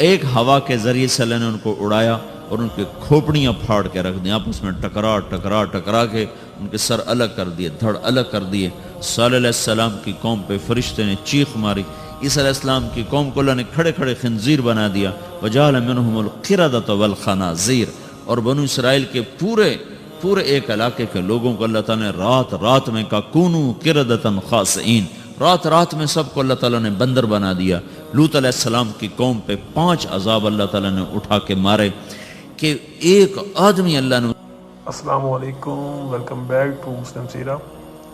ایک ہوا کے ذریعے سے اللہ نے ان کو اڑایا اور ان کے کھوپڑیاں پھاڑ کے رکھ دیں، آپس میں ٹکرا کے ان کے سر الگ کر دیے، دھڑ الگ کر دیے۔ صالح علیہ السلام کی قوم پہ فرشتے نے چیخ ماری، عیسیٰ علیہ السلام کی قوم کو اللہ نے کھڑے کھڑے خنزیر بنا دیا، وَجَعَلَ مِنْهُمُ الْقِرَدَةَ وَالْخَنَازِيرَ، اور بنو اسرائیل کے پورے پورے ایک علاقے کے لوگوں کو اللہ تعالیٰ نے رات رات میں کہا کونو قردۃ خاسئین، رات رات میں سب کو اللہ تعالیٰ نے بندر بنا دیا۔ لوط علیہ السلام کی قوم پہ 5 عذاب اللہ تعالیٰ نے اٹھا کے مارے کہ ایک آدمی اللہ نے۔ السلام علیکم، ویلکم بیک ٹو مسلم سیرہ۔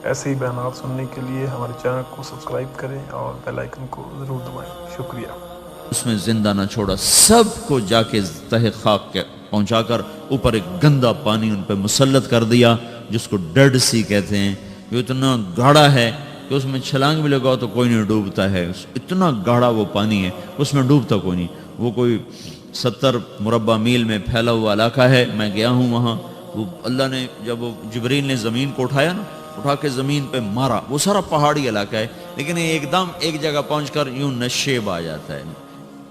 ایسے ہی بیانات سننے کے لیے ہمارے چینل کو سبسکرائب کریں اور بیل آئیکن کو ضرور دبائیں۔ شکریہ۔ اس میں زندہ نہ چھوڑا، سب کو جا کے تہ خاک کے پہنچا کر اوپر ایک گندا پانی ان پہ مسلط کر دیا جس کو ڈیڈ سی کہتے ہیں، جو اتنا گاڑھا ہے کہ اس میں چھلانگ بھی لگاؤ تو کوئی نہیں ڈوبتا ہے، اتنا گاڑھا وہ پانی ہے، اس میں ڈوبتا کوئی نہیں۔ وہ کوئی 70 مربع میل میں پھیلا ہوا علاقہ ہے، میں گیا ہوں وہاں۔ وہ اللہ نے جب وہ جبریل نے زمین کو اٹھایا نا، اٹھا کے زمین پہ مارا، وہ سارا پہاڑی علاقہ ہے، لیکن ایک دم ایک جگہ پہنچ کر یوں نشیب آ جاتا ہے،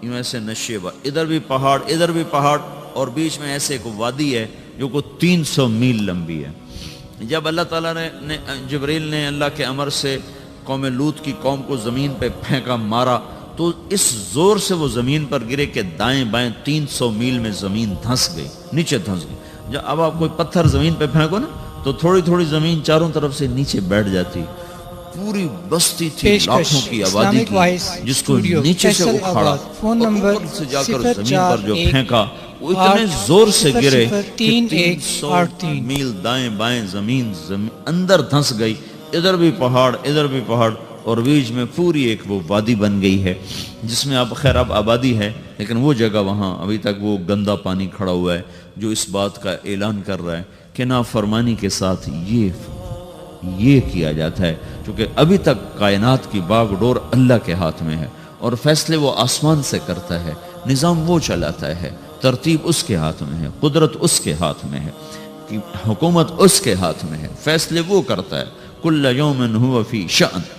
یوں ایسے نشیب، ادھر بھی پہاڑ ادھر بھی پہاڑ، اور بیچ میں ایسے ایک وادی ہے جو کو 300 میل لمبی ہے۔ جب اللہ تعالیٰ نے جبریل نے اللہ کے امر سے قوم لوط کی قوم کو زمین پہ پھینکا، مارا، تو اس زور سے وہ زمین پر گرے کہ دائیں بائیں 300 میل میں زمین دھنس گئی، نیچے دھنس گئی۔ جب اب آپ کوئی پتھر زمین پہ پھینکو نا تو تھوڑی تھوڑی زمین چاروں طرف سے نیچے بیٹھ جاتی۔ پوری بستی تھی لاکھوں کی آبادی کی، جس کو نیچے سے اکھاڑا اور اوپر سے جا کر زمین پر جو پھینکا، وہ اتنے زور سے گرے کہ 300 میل دائیں بائیں زمین اندر دھنس گئی، ادھر بھی پہاڑ ادھر بھی پہاڑ، اور بیچ میں پوری ایک وہ وادی بن گئی ہے جس میں اب خیر اب آبادی ہے، لیکن وہ جگہ وہاں ابھی تک وہ گندا پانی کھڑا ہوا ہے جو اس بات کا اعلان کر رہا ہے کہ نافرمانی کے ساتھ یہ کیا جاتا ہے، چونکہ ابھی تک کائنات کی باغ ڈور اللہ کے ہاتھ میں ہے، اور فیصلے وہ آسمان سے کرتا ہے، نظام وہ چلاتا ہے، ترتیب اس کے ہاتھ میں ہے، قدرت اس کے ہاتھ میں ہے، حکومت اس کے ہاتھ میں ہے، فیصلے وہ کرتا ہے۔ کل یوم ہوا فی شأن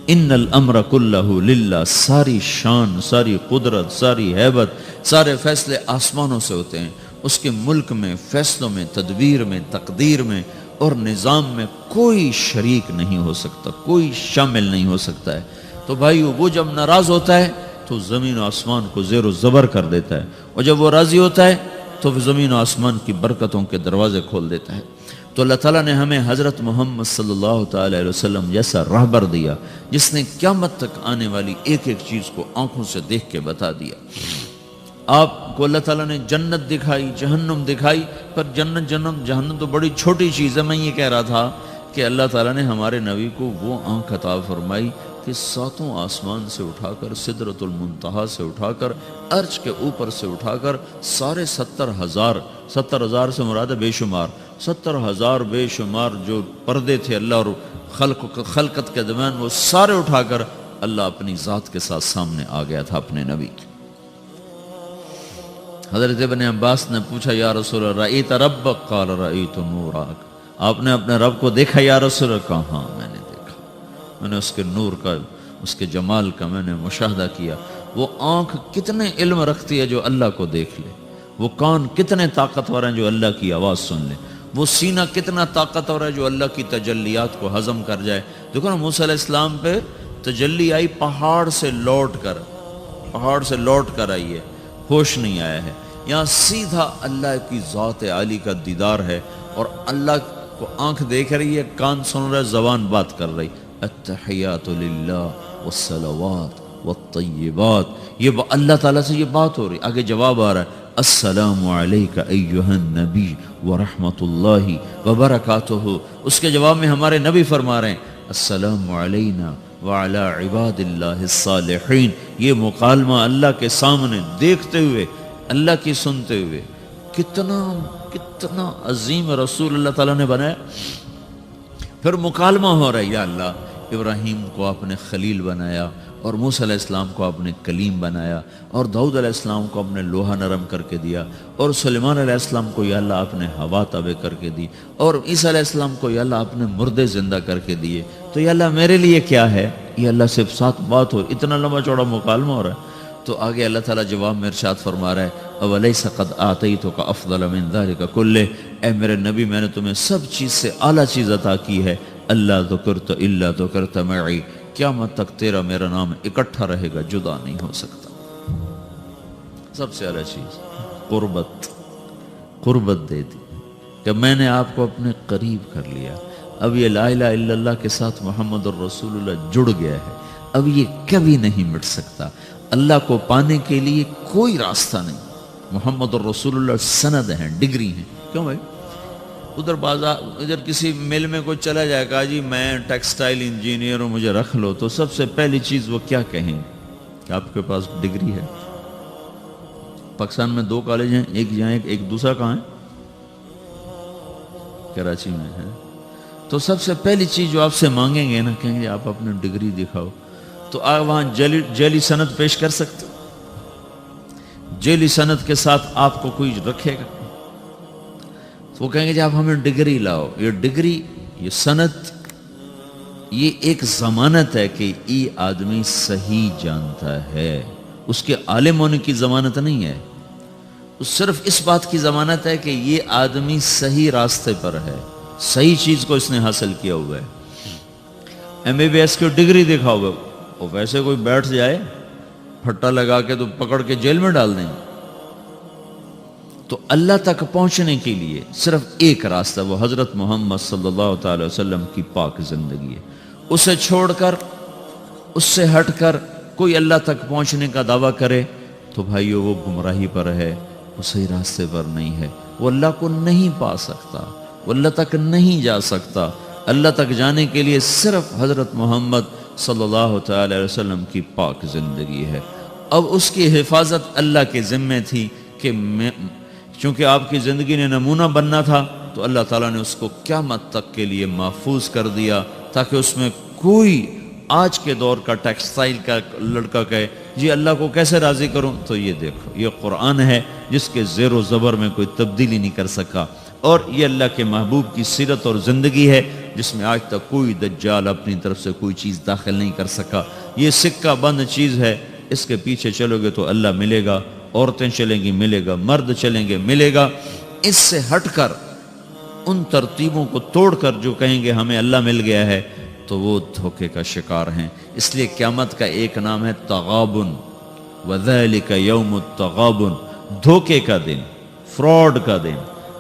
ان الامر کلہ للہ، ساری شان، ساری قدرت، ساری ہیبت، سارے فیصلے آسمانوں سے ہوتے ہیں۔ اس کے ملک میں، فیصلوں میں، تدبیر میں، تقدیر میں اور نظام میں کوئی شریک نہیں ہو سکتا، کوئی شامل نہیں ہو سکتا ہے۔ تو بھائیو، وہ جب ناراض ہوتا ہے تو زمین و آسمان کو زیر و زبر کر دیتا ہے، اور جب وہ راضی ہوتا ہے تو زمین و آسمان کی برکتوں کے دروازے کھول دیتا ہے۔ تو اللہ تعالیٰ نے ہمیں حضرت محمد صلی اللہ تعالی علیہ وسلم جیسا راہبر دیا جس نے قیامت تک آنے والی ایک ایک چیز کو آنکھوں سے دیکھ کے بتا دیا۔ آپ کو اللہ تعالیٰ نے جنت دکھائی، جہنم دکھائی، پر جنت جہنم تو بڑی چھوٹی چیز ہے۔ میں یہ کہہ رہا تھا کہ اللہ تعالیٰ نے ہمارے نبی کو وہ آنکھ عطا فرمائی کہ 7 آسمان سے اٹھا کر، سدرۃ المنتہا سے اٹھا کر، عرش کے اوپر سے اٹھا کر، سارے 70,000 سے مراد بے شمار 70,000 بے شمار جو پردے تھے اللہ اور خلقت کے درمیان، وہ سارے اٹھا کر اللہ اپنی ذات کے ساتھ سامنے آ گیا تھا اپنے نبی کی۔ حضرت ابن عباس نے پوچھا یا رسول اللہ رأیت ربک؟ قال رأیت نورک، آپ نے اپنے رب کو دیکھا یا رسول اللہ؟ کہا ہاں میں نے دیکھا، میں نے اس کے نور کا، اس کے جمال کا میں نے مشاہدہ کیا۔ وہ آنکھ کتنے علم رکھتی ہے جو اللہ کو دیکھ لے، وہ کان کتنے طاقتور ہیں جو اللہ کی آواز سن لے، وہ سینہ کتنا طاقتور ہے جو اللہ کی تجلیات کو ہضم کر جائے۔ دیکھو نا، موسیٰ علیہ السلام پہ تجلی آئی پہاڑ سے لوٹ کر آئی ہے، ہوش نہیں آیا ہے۔ یہاں سیدھا اللہ کی ذات عالی کا دیدار ہے، اور اللہ کو آنکھ دیکھ رہی ہے، کان سن رہا ہے، زبان بات کر رہی۔ التحیات للہ والصلوات والطیبات، یہ اللہ تعالیٰ سے یہ بات ہو رہی۔ آگے جواب آ رہا ہے، السلام علیک ایہا النبی ورحمت اللہ وبرکاتہ۔ اس کے جواب میں ہمارے نبی فرما رہے ہیں، السلام علینا وعلی عباد اللہ الصالحین۔ یہ مکالمہ اللہ کے سامنے دیکھتے ہوئے، اللہ کی سنتے ہوئے، کتنا عظیم رسول اللہ تعالیٰ نے بنایا۔ پھر مکالمہ ہو رہا ہے، یا اللہ، ابراہیم کو آپ نے خلیل بنایا، اور موسیٰ علیہ السلام کو آپ نے کلیم بنایا، اور داؤد علیہ السلام کو آپ نے لوہا نرم کر کے دیا، اور سلیمان علیہ السلام کو یا اللہ آپ نے ہوا تابع کر کے دی، اور عیسیٰ علیہ السلام کو یا اللہ آپ نے مردے زندہ کر کے دیے۔ تو یا اللہ میرے لیے کیا ہے؟ یہ اللہ صرف 7 بات ہو، اتنا لمبا چوڑا مکالمہ ہو رہا ہے۔ تو آگے اللہ تعالیٰ جواب میں ارشاد فرما رہا ہے، اولیس قد آتیتک افضل من ذلک کلہ، اے میرے نبی، میں نے تمہیں سب چیز سے اعلیٰ چیز عطا کی ہے۔ اللہ ذکرت الا ذکرت معی، قیامت تک تیرا میرا نام اکٹھا رہے گا، جدا نہیں ہو سکتا۔ سب سے اعلیٰ چیز قربت دے دی، کہ میں نے آپ کو اپنے قریب کر لیا. اب یہ لا الہ الا اللہ کے ساتھ محمد الرسول اللہ جڑ گیا ہے. اب یہ کبھی نہیں مٹ سکتا. اللہ کو پانے کے لیے کوئی راستہ نہیں. محمد الرسول اللہ سند ہیں, ڈگری ہیں. کیوں بھائی؟ ادھر بازار ادھر کسی مل میں کوئی چلا جائے گا جی میں ٹیکسٹائل انجینئر ہوں مجھے رکھ لو, تو سب سے پہلی چیز وہ کیا کہیں کہ آپ کے پاس ڈگری ہے. پاکستان میں 2 کالج ہیں, ایک یہاں ایک دوسرا کہاں ہے, کراچی میں ہے. تو سب سے پہلی چیز جو آپ سے مانگیں گے نا, کہیں گے آپ اپنی ڈگری دکھاؤ. تو آپ وہاں جیلی سند پیش کر سکتے ہو؟ جیلی سند کے ساتھ آپ کو کوئی رکھے گا؟ تو وہ کہیں گے جی آپ ہمیں ڈگری لاؤ. یہ ڈگری, یہ سند, یہ ایک ضمانت ہے کہ یہ آدمی صحیح جانتا ہے. اس کے عالم ہونے کی ضمانت نہیں ہے, اس صرف اس بات کی ضمانت ہے کہ یہ آدمی صحیح راستے پر ہے, صحیح چیز کو اس نے حاصل کیا ہوا ہے. MBBS کی ڈگری دکھاؤ گے, اور ویسے کوئی بیٹھ جائے پھٹا لگا کے تو پکڑ کے جیل میں ڈال دیں. تو اللہ تک پہنچنے کے لیے صرف ایک راستہ, وہ حضرت محمد صلی اللہ تعالی وسلم کی پاک زندگی ہے. اسے چھوڑ کر, اس سے ہٹ کر کوئی اللہ تک پہنچنے کا دعویٰ کرے تو بھائیو وہ گمراہی پر ہے, وہ صحیح راستے پر نہیں ہے. وہ اللہ کو نہیں پا سکتا, وہ اللہ تک نہیں جا سکتا. اللہ تک جانے کے لیے صرف حضرت محمد صلی اللہ تعالی علیہ وسلم کی پاک زندگی ہے. اب اس کی حفاظت اللہ کے ذمے تھی کہ چونکہ آپ کی زندگی نے نمونہ بننا تھا, تو اللہ تعالیٰ نے اس کو قیامت تک کے لیے محفوظ کر دیا, تاکہ اس میں کوئی آج کے دور کا ٹیکسٹائل کا لڑکا کہے جی اللہ کو کیسے راضی کروں. تو یہ دیکھو, یہ قرآن ہے جس کے زیر و زبر میں کوئی تبدیلی نہیں کر سکا, اور یہ اللہ کے محبوب کی سیرت اور زندگی ہے جس میں آج تک کوئی دجال اپنی طرف سے کوئی چیز داخل نہیں کر سکا. یہ سکہ بند چیز ہے, اس کے پیچھے چلو گے تو اللہ ملے گا, عورتیں چلیں گی ملے گا, مرد چلیں گے ملے گا. اس سے ہٹ کر, ان ترتیبوں کو توڑ کر جو کہیں گے ہمیں اللہ مل گیا ہے, تو وہ دھوکے کا شکار ہیں. اس لیے قیامت کا ایک نام ہے تغابن, وذالک یوم التغابن, دھوکے کا دن, فراڈ کا دن.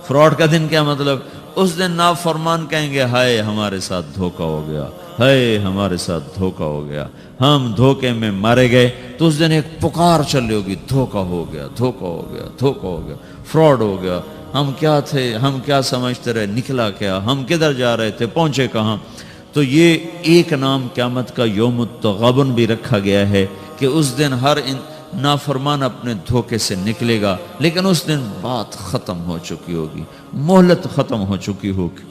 فراڈ کا دن کیا مطلب؟ اس دن نافرمان کہیں گے ہائے ہمارے ساتھ دھوکا ہو گیا, ہائے ہمارے ساتھ دھوکا ہو گیا, ہم دھوکے میں مارے گئے. تو اس دن ایک پکار چل رہی ہوگی, دھوکا ہو گیا, دھوکا ہو گیا, دھوکا ہو گیا, فراڈ ہو گیا, ہم کیا تھے, ہم کیا سمجھتے رہے, نکلا کیا, ہم کدھر جا رہے تھے, پہنچے کہاں. تو یہ ایک نام قیامت کا یوم التغابن بھی رکھا گیا ہے کہ اس دن ہر نافرمان اپنے دھوکے سے نکلے گا, لیکن اس دن بات ختم ہو چکی ہوگی, مہلت ختم ہو چکی ہوگی.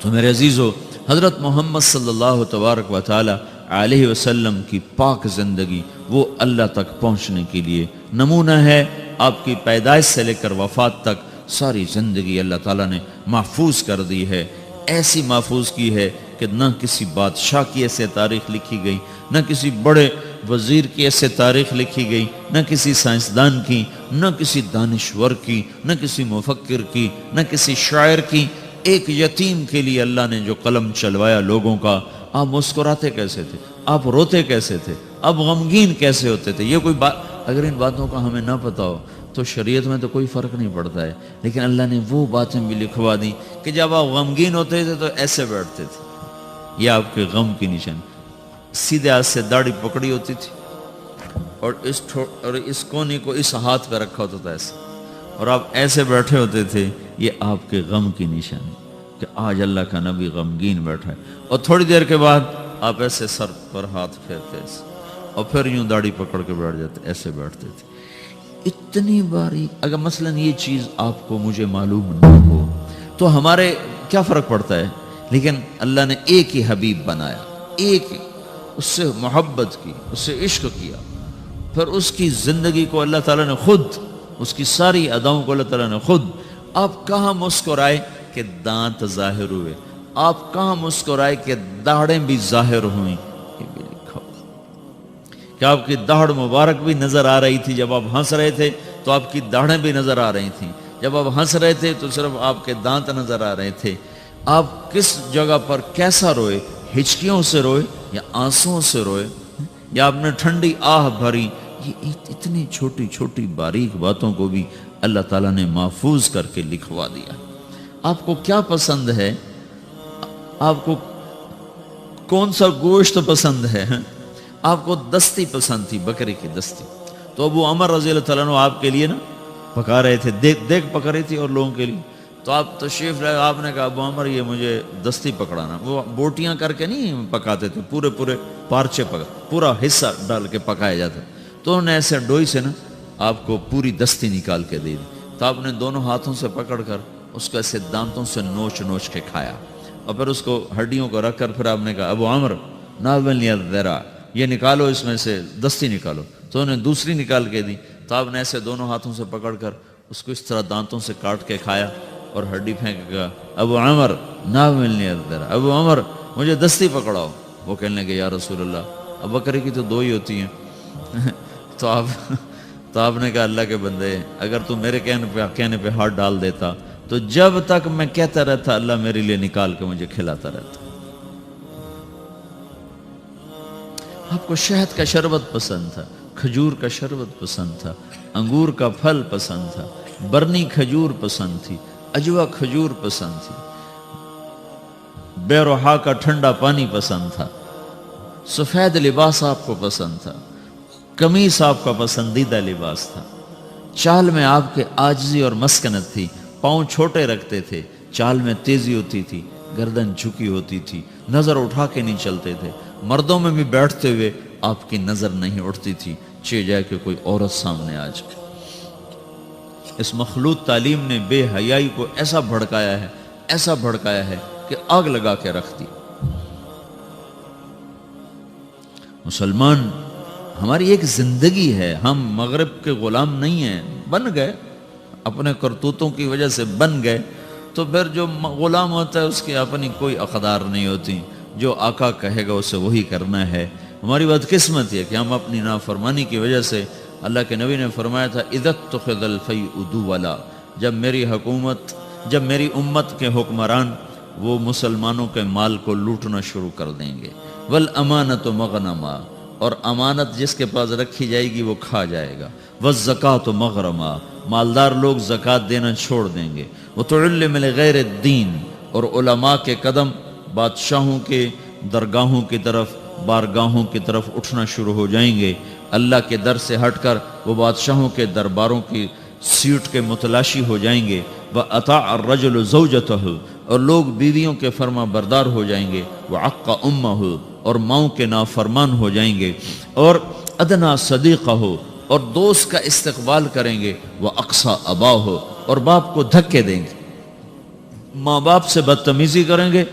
تو میرے عزیزو, حضرت محمد صلی اللہ تبارک و تعالی علیہ وسلم کی پاک زندگی وہ اللہ تک پہنچنے کے لیے نمونہ ہے. آپ کی پیدائش سے لے کر وفات تک ساری زندگی اللہ تعالیٰ نے محفوظ کر دی ہے. ایسی محفوظ کی ہے کہ نہ کسی بادشاہ کی ایسے تاریخ لکھی گئی, نہ کسی بڑے وزیر کی ایسے تاریخ لکھی گئی, نہ کسی سائنسدان کی, نہ کسی دانشور کی, نہ کسی مفکر کی, نہ کسی شاعر کی. ایک یتیم کے لیے اللہ نے جو قلم چلوایا لوگوں کا, آپ مسکراتے کیسے تھے, آپ روتے کیسے تھے, آپ غمگین کیسے ہوتے تھے. یہ کوئی بات اگر ان باتوں کا ہمیں نہ پتا ہو تو شریعت میں تو کوئی فرق نہیں پڑتا ہے, لیکن اللہ نے وہ باتیں بھی لکھوا دی کہ جب آپ غمگین ہوتے تھے تو ایسے بیٹھتے تھے. یہ آپ کے غم کی نشان, سیدھے ہاتھ سے داڑھی پکڑی ہوتی تھی اور اس کونے کو اس ہاتھ پہ رکھا ہوتا تھا ایسے, اور آپ ایسے بیٹھے ہوتے تھے. یہ آپ کے غم کی نشانی کہ آج اللہ کا نبی غمگین بیٹھا ہے. اور تھوڑی دیر کے بعد آپ ایسے سر پر ہاتھ پھیرتے ایسے, اور پھر یوں داڑھی پکڑ کے بیٹھ جاتے, ایسے بیٹھتے تھے. اتنی باریک, اگر مثلا یہ چیز آپ کو مجھے معلوم نہ ہو تو ہمارے کیا فرق پڑتا ہے, لیکن اللہ نے ایک ہی حبیب بنایا, ایک, اس سے محبت کی, اس سے عشق کیا, پھر اس کی زندگی کو اللہ تعالیٰ نے خود, اس کی ساری اداؤں کو اللہ تعالیٰ نے خود. آپ کہاں مسکرائے کہ دانت ظاہر ہوئے, آپ کہاں مسکرائے کہ داڑھیں بھی ظاہر ہوئیں. یہ بھی لکھا کہ آپ کی داڑھ مبارک بھی نظر آ رہی تھی, جب آپ ہنس رہے تھے تو آپ کی داڑھیں بھی نظر آ رہی تھیں, جب آپ ہنس رہے تھے تو صرف آپ کے دانت نظر آ رہے تھے. آپ کس جگہ پر کیسا روئے, ہچکیوں سے روئے یا آنسوؤں سے روئے, یا آپ نے ٹھنڈی آہ بھری. یہ اتنی چھوٹی چھوٹی باریک باتوں کو بھی اللہ تعالیٰ نے محفوظ کر کے لکھوا دیا. آپ کو کیا پسند ہے، آپ کو کون سا گوشت پسند ہے؟ آپ کو دستی پسند تھی، بکری کی دستی، تو ابو عمر رضی اللہ تعالیٰ عنہ آپ کے لیے نا پکا رہے تھے، دیکھ پکا رہی تھی اور لوگوں کے لیے، تو آپ تشریف لائے، آپ نے کہا ابو عمر یہ مجھے دستی پکڑانا۔ وہ بوٹیاں کر کے نہیں پکاتے تھے، پورے پارچے پورا حصہ ڈال کے پکایا جاتا، تو انہوں نے ایسے ڈوئی سے نا آپ کو پوری دستی نکال کے دے دی، تو آپ نے دونوں ہاتھوں سے پکڑ کر اس کو ایسے دانتوں سے نوچ کے کھایا، اور پھر اس کو ہڈیوں کو رکھ کر پھر آپ نے کہا ابو عمر ناولنی الذرا، یہ نکالو اس میں سے دستی نکالو، تو انہوں نے دوسری نکال کے دی، تو آپ نے ایسے دونوں ہاتھوں سے پکڑ کر اس کو اس طرح دانتوں سے کاٹ کے کھایا اور ہڈی پھینک گیا، ابو عمر ناولنی الذرا، ابو عمر مجھے دستی پکڑاؤ۔ وہ کہنے لگے یا رسول اللہ اب بکری کی تو دو ہی ہوتی ہیں تو آپ نے کہا اللہ کے بندے، اگر تو میرے کہنے پہ ہاتھ ڈال دیتا تو جب تک میں کہتا رہتا اللہ میرے لیے نکال کے مجھے کھلاتا رہتا۔ آپ کو شہد کا شربت پسند تھا، کھجور کا شربت پسند تھا، انگور کا پھل پسند تھا، برنی کھجور پسند تھی، اجوا کھجور پسند تھی، بیروحا کا ٹھنڈا پانی پسند تھا، سفید لباس آپ کو پسند تھا، قمیص آپ کا پسندیدہ لباس تھا، چال میں آپ کے عاجزی اور مسکنت تھی، پاؤں چھوٹے رکھتے تھے، چال میں تیزی ہوتی تھی، گردن جھکی ہوتی تھی، نظر اٹھا کے نہیں چلتے تھے، مردوں میں بھی بیٹھتے ہوئے آپ کی نظر نہیں اٹھتی تھی، چاہے جائے کہ کوئی عورت سامنے آ جائے۔ اس مخلوط تعلیم نے بے حیائی کو ایسا بھڑکایا ہے کہ آگ لگا کے رکھ دی۔ مسلمان ہماری ایک زندگی ہے، ہم مغرب کے غلام نہیں ہیں، بن گئے اپنے کرتوتوں کی وجہ سے بن گئے، تو پھر جو غلام ہوتا ہے اس کی اپنی کوئی اقدار نہیں ہوتی، جو آقا کہے گا اسے وہی کرنا ہے۔ ہماری بدقسمت ہے کہ ہم اپنی نافرمانی کی وجہ سے، اللہ کے نبی نے فرمایا تھا اذا اتخذ الفیء دولا، جب میری امت کے حکمران وہ مسلمانوں کے مال کو لوٹنا شروع کر دیں گے، والامانۃ مغنما، اور امانت جس کے پاس رکھی جائے گی وہ کھا جائے گا، والزکاۃ مغرما، مالدار لوگ زکوٰۃ دینا چھوڑ دیں گے، وتعلم لغیر الدین، اور علماء کے قدم بادشاہوں کے درگاہوں کی طرف، بارگاہوں کی طرف اٹھنا شروع ہو جائیں گے، اللہ کے در سے ہٹ کر وہ بادشاہوں کے درباروں کی سیٹ کے متلاشی ہو جائیں گے، وَأَطَاعَ الرَّجُلُ زَوْجَتَهُ، اور لوگ بیویوں کے فرما بردار ہو جائیں گے، وَعَقَّ أُمَّهُ، اور ماؤں کے نافرمان ہو جائیں گے، اور ادنا صدیقہ، اور دوست کا استقبال کریں گے، وَأَقْصَى أَبَاهُ، اور باپ کو دھکے دیں گے، ماں باپ سے بدتمیزی کریں گے،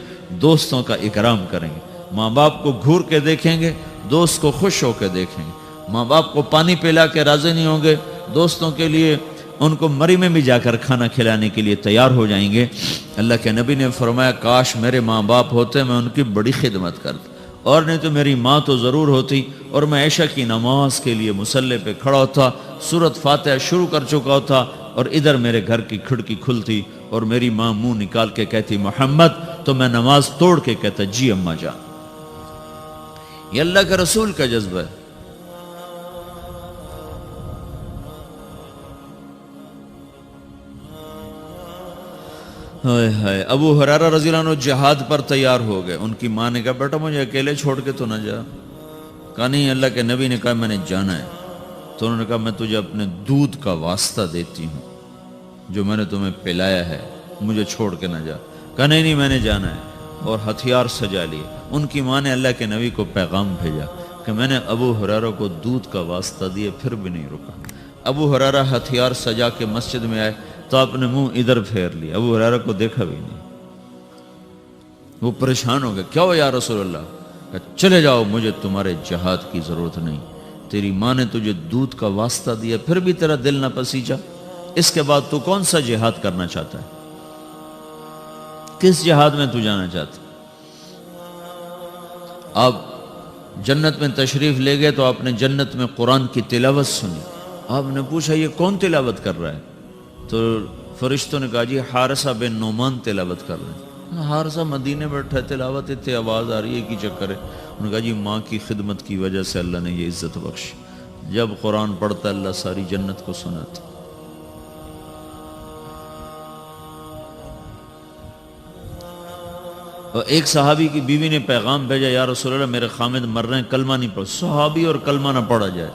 دوستوں کا اکرام کریں گے، ماں باپ کو گھور کے دیکھیں گے، دوست کو خوش ہو کے دیکھیں گے، ماں باپ کو پانی پلا کے راضی نہیں ہوں گے، دوستوں کے لیے ان کو مری میں بھی جا کر کھانا کھلانے کے لیے تیار ہو جائیں گے۔ اللہ کے نبی نے فرمایا کاش میرے ماں باپ ہوتے، میں ان کی بڑی خدمت کرتا، اور نہیں تو میری ماں تو ضرور ہوتی، اور میں عشاء کی نماز کے لیے مصلی پہ کھڑا ہوتا، سورۃ فاتحہ شروع کر چکا ہوتا، اور ادھر میرے گھر کی کھڑکی کھلتی اور میری ماں منہ نکال کے کہتی محمد، تو میں نماز توڑ کے کہتا جی اماں جان۔ یہ اللہ کے رسول کا جذبہ ہے۔ ابو ہریرہ رضی اللہ عنہ جہاد پر تیار ہو گئے، ان کی ماں نے کہا بیٹا مجھے اکیلے چھوڑ کے تو نہ جا، کہا نہیں، اللہ کے نبی نے کہا میں نے جانا ہے، تو انہوں نے کہا میں تجھے اپنے دودھ کا واسطہ دیتی ہوں جو میں نے تمہیں پلایا ہے، مجھے چھوڑ کے نہ جا، کہا نہیں میں نے جانا ہے، اور ہتھیار سجا لیے۔ ان کی ماں نے اللہ کے نبی کو پیغام بھیجا کہ میں نے ابو ہریرہ کو دودھ کا واسطہ دیے پھر بھی نہیں رکا۔ ابو ہریرہ ہتھیار سجا کے مسجد میں آئے تو آپ نے منہ ادھر پھیر لیا، ابو ہریرہ کو دیکھا بھی نہیں، وہ پریشان ہو گئے، کیا ہو یا رسول اللہ؟ کہ چلے جاؤ، مجھے تمہارے جہاد کی ضرورت نہیں، تیری ماں نے تجھے دودھ کا واسطہ دیا پھر بھی تیرا دل نہ پسیجا، اس کے بعد تو کون سا جہاد کرنا چاہتا ہے؟ کس جہاد میں تو جانا چاہتا؟ آپ جنت میں تشریف لے گئے تو آپ نے جنت میں قرآن کی تلاوت سنی، آپ نے پوچھا یہ کون تلاوت کر رہا ہے؟ تو فرشتوں نے کہا جی حارثہ بن نعمان تلاوت کر رہے ہیں۔ حارثہ مدینے بیٹھا ہے، تلاوت اتنی آواز آ رہی ہے، کی چکر ہے؟ انہوں نے کہا جی ماں کی خدمت کی وجہ سے اللہ نے یہ عزت بخشی، جب قرآن پڑھتا اللہ ساری جنت کو سناتا۔ اور ایک صحابی کی بیوی نے پیغام بھیجا، یا رسول اللہ میرے خامد مر رہے ہیں، کلمہ نہیں پڑھ، صحابی اور کلمہ نہ پڑھا جائے۔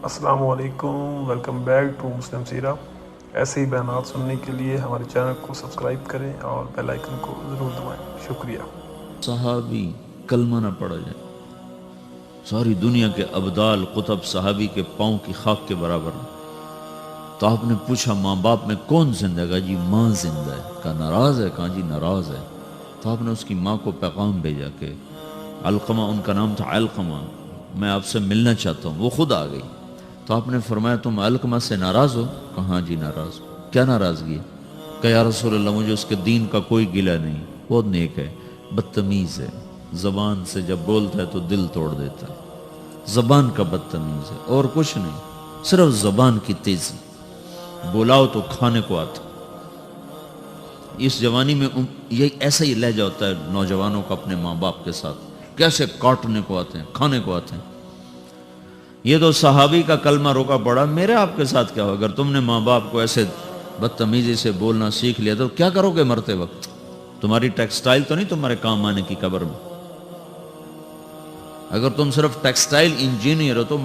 السلام علیکم، ویلکم بیک ٹو مسلم سیرہ۔ ایسے ہی بیانات سننے کے لیے ہمارے چینل کو سبسکرائب کریں اور بیل آئیکن کو ضرور دبائیں۔ شکریہ۔ صحابی کلمہ نہ پڑھا جائے، ساری دنیا کے ابدال قطب صحابی کے پاؤں کی خاک کے برابر ہیں۔ تو آپ نے پوچھا ماں باپ میں کون زندہ ہے؟ کہا جی ماں زندہ ہے۔ کہا ناراض ہے؟ کہا جی ناراض ہے۔ تو آپ نے اس کی ماں کو پیغام بھیجا کہ علقمہ، ان کا نام تھا علقمہ، میں آپ سے ملنا چاہتا ہوں۔ وہ خود آ گئی۔ تو آپ نے فرمایا تم علقمہ سے ناراض ہو؟ کہا ہاں جی ناراض ہو۔ کیا ناراضگی ہے؟ کہ یا رسول اللہ مجھے اس کے دین کا کوئی گلہ نہیں، بہت نیک ہے، بدتمیز ہے، زبان سے جب بولتا ہے تو دل توڑ دیتا ہے، زبان کا بدتمیز ہے اور کچھ نہیں، صرف زبان کی تیزی، بولاؤ تو کھانے کو آتا۔ اس جوانی میں یہ ایسا ہی لہجہ ہوتا ہے نوجوانوں کا اپنے ماں باپ کے ساتھ، کیسے کاٹنے کو آتے ہیں، کھانے کو آتے ہیں۔ یہ تو صحابی کا کلمہ روکا پڑا، میرے آپ کے ساتھ کیا ہو؟ اگر تم نے ماں باپ کو ایسے بدتمیزی سے بولنا سیکھ لیا تو کیا کرو گے مرتے وقت؟ تمہاری ٹیکسٹائل تو نہیں تمہارے کام آنے کی قبر میں؟ اگر تم صرف ٹیکسٹائل انجینئر ہو تو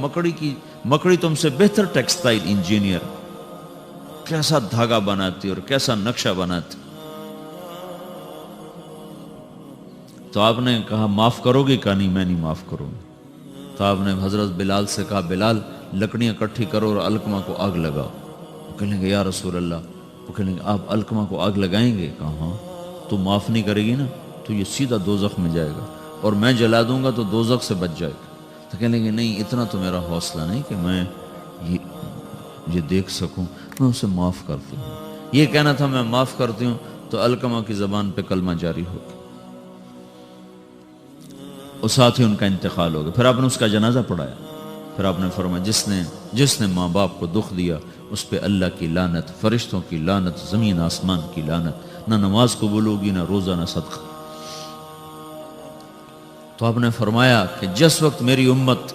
مکڑی تم سے بہتر ٹیکسٹائل انجینئر، کیسا دھاگا بناتی اور کیسا نقشہ بناتی۔ تو آپ نے کہا معاف کرو گی؟ کہا نہیں میں نہیں معاف کروں گی۔ تو آپ نے حضرت بلال سے کہا بلال لکڑیاں اکٹھی کرو اور علقمہ کو آگ لگاؤ۔ وہ کہنے گے یا رسول اللہ، وہ کہنے گے آپ علقمہ کو آگ لگائیں گے؟ کہا ہاں۔ تو معاف نہیں کرے گی نا تو یہ سیدھا دوزخ میں جائے گا، اور میں جلا دوں گا تو دوزخ سے بچ جائے گا۔ تو کہنے گے نہیں اتنا تو میرا حوصلہ نہیں کہ میں یہ دیکھ سکوں، میں اسے معاف کرتی ہوں۔ یہ کہنا تھا میں معاف کرتی ہوں تو علقمہ کی زبان پہ کلمہ جاری ہو گیا، اور ساتھ ہی ان کا انتقال ہو گیا۔ پھر آپ نے اس کا جنازہ پڑھایا۔ پھر آپ نے فرمایا جس نے ماں باپ کو دکھ دیا اس پہ اللہ کی لعنت، فرشتوں کی لعنت، زمین آسمان کی لعنت، نہ نماز قبول ہوگی، نہ روزہ، نہ صدقہ۔ تو آپ نے فرمایا کہ جس وقت میری امت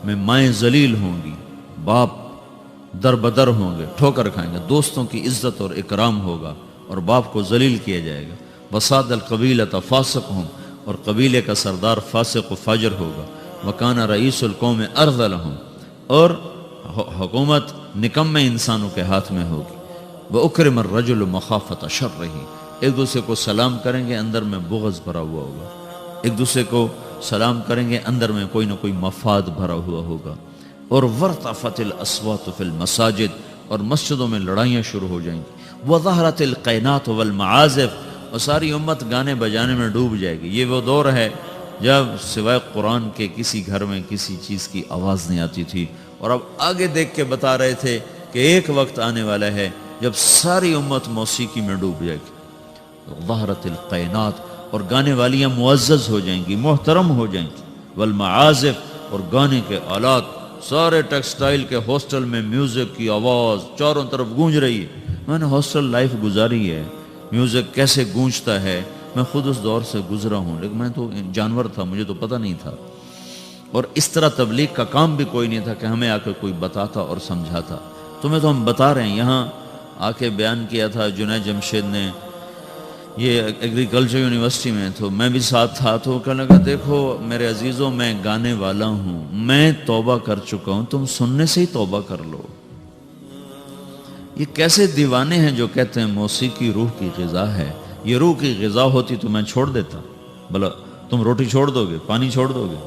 میں مائیں ذلیل ہوں گی، باپ در بدر ہوں گے، ٹھوکر کھائیں گے، دوستوں کی عزت اور اکرام ہوگا اور باپ کو ذلیل کیا جائے گا، وساد القبیلۃ فاسق ہوں، اور قبیلے کا سردار فاسق و فاجر ہوگا، وکان رئیس القوم ارذلہم، اور حکومت نکمے انسانوں کے ہاتھ میں ہوگی، وَأُكْرِمَ الرَّجُلُ مَخَافَةَ شَرِّهِ، ایک دوسرے کو سلام کریں گے اندر میں بغض بھرا ہوا ہوگا، ایک دوسرے کو سلام کریں گے اندر میں کوئی نہ کوئی مفاد بھرا ہوا ہوگا، اور وَارْتَفَتِ الْأَصْوَاتُ فِي الْمَسَاجِدِ، اور مسجدوں میں لڑائیاں شروع ہو جائیں گی، وَظَهَرَتِ الْقَيْنَاتُ وَالْمَعَازِفُ، اور ساری امت گانے بجانے میں ڈوب جائے گی۔ یہ وہ دور ہے جب سوائے قرآن کے کسی گھر میں کسی چیز کی آواز نہیں آتی تھی، اور اب آگے دیکھ کے بتا رہے تھے کہ ایک وقت آنے والا ہے جب ساری امت موسیقی میں ڈوب جائے گی۔ ظہرت القینات، اور گانے والیاں معزز ہو جائیں گی، محترم ہو جائیں گی، والمعازف، اور گانے کے آلات، سارے ٹیکسٹائل کے ہاسٹل میں میوزک کی آواز چاروں طرف گونج رہی ہے۔ میں نے ہاسٹل لائف گزاری ہے، میوزک کیسے گونجتا ہے میں خود اس دور سے گزرا ہوں، لیکن میں تو جانور تھا، مجھے تو پتہ نہیں تھا، اور اس طرح تبلیغ کا کام بھی کوئی نہیں تھا کہ ہمیں آ کے کوئی بتاتا اور سمجھاتا۔ تمہیں تو ہم بتا رہے ہیں، یہاں آ کے بیان کیا تھا جنید جمشید نے، یہ ایگریکلچر یونیورسٹی میں، تو میں بھی ساتھ تھا، تو کہنے لگا دیکھو میرے عزیزوں میں گانے والا ہوں، میں توبہ کر چکا ہوں، تم سننے سے ہی توبہ کر لو۔ یہ کیسے دیوانے ہیں جو کہتے ہیں موسیقی روح کی غذا ہے، یہ روح کی غذا ہوتی تو میں چھوڑ دیتا، بھلا تم روٹی چھوڑ دو گے، پانی چھوڑ دو گے؟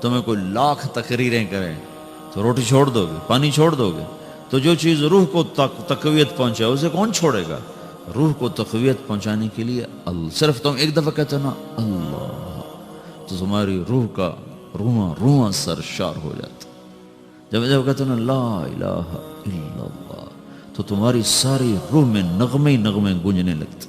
تمہیں کوئی لاکھ تقریریں کریں تو روٹی چھوڑ دو گے، پانی چھوڑ دو گے؟ تو جو چیز روح کو تقویت پہنچائے اسے کون چھوڑے گا؟ روح کو تقویت پہنچانے کے لیے صرف تم ایک دفعہ کہتے نا اللہ، تو تمہاری روح کا رواں رواں سرشار ہو جاتا۔ جب کہتے نا لا الہ الا اللہ، تو تمہاری ساری روح میں نغمے نغمے گونجنے لگتے۔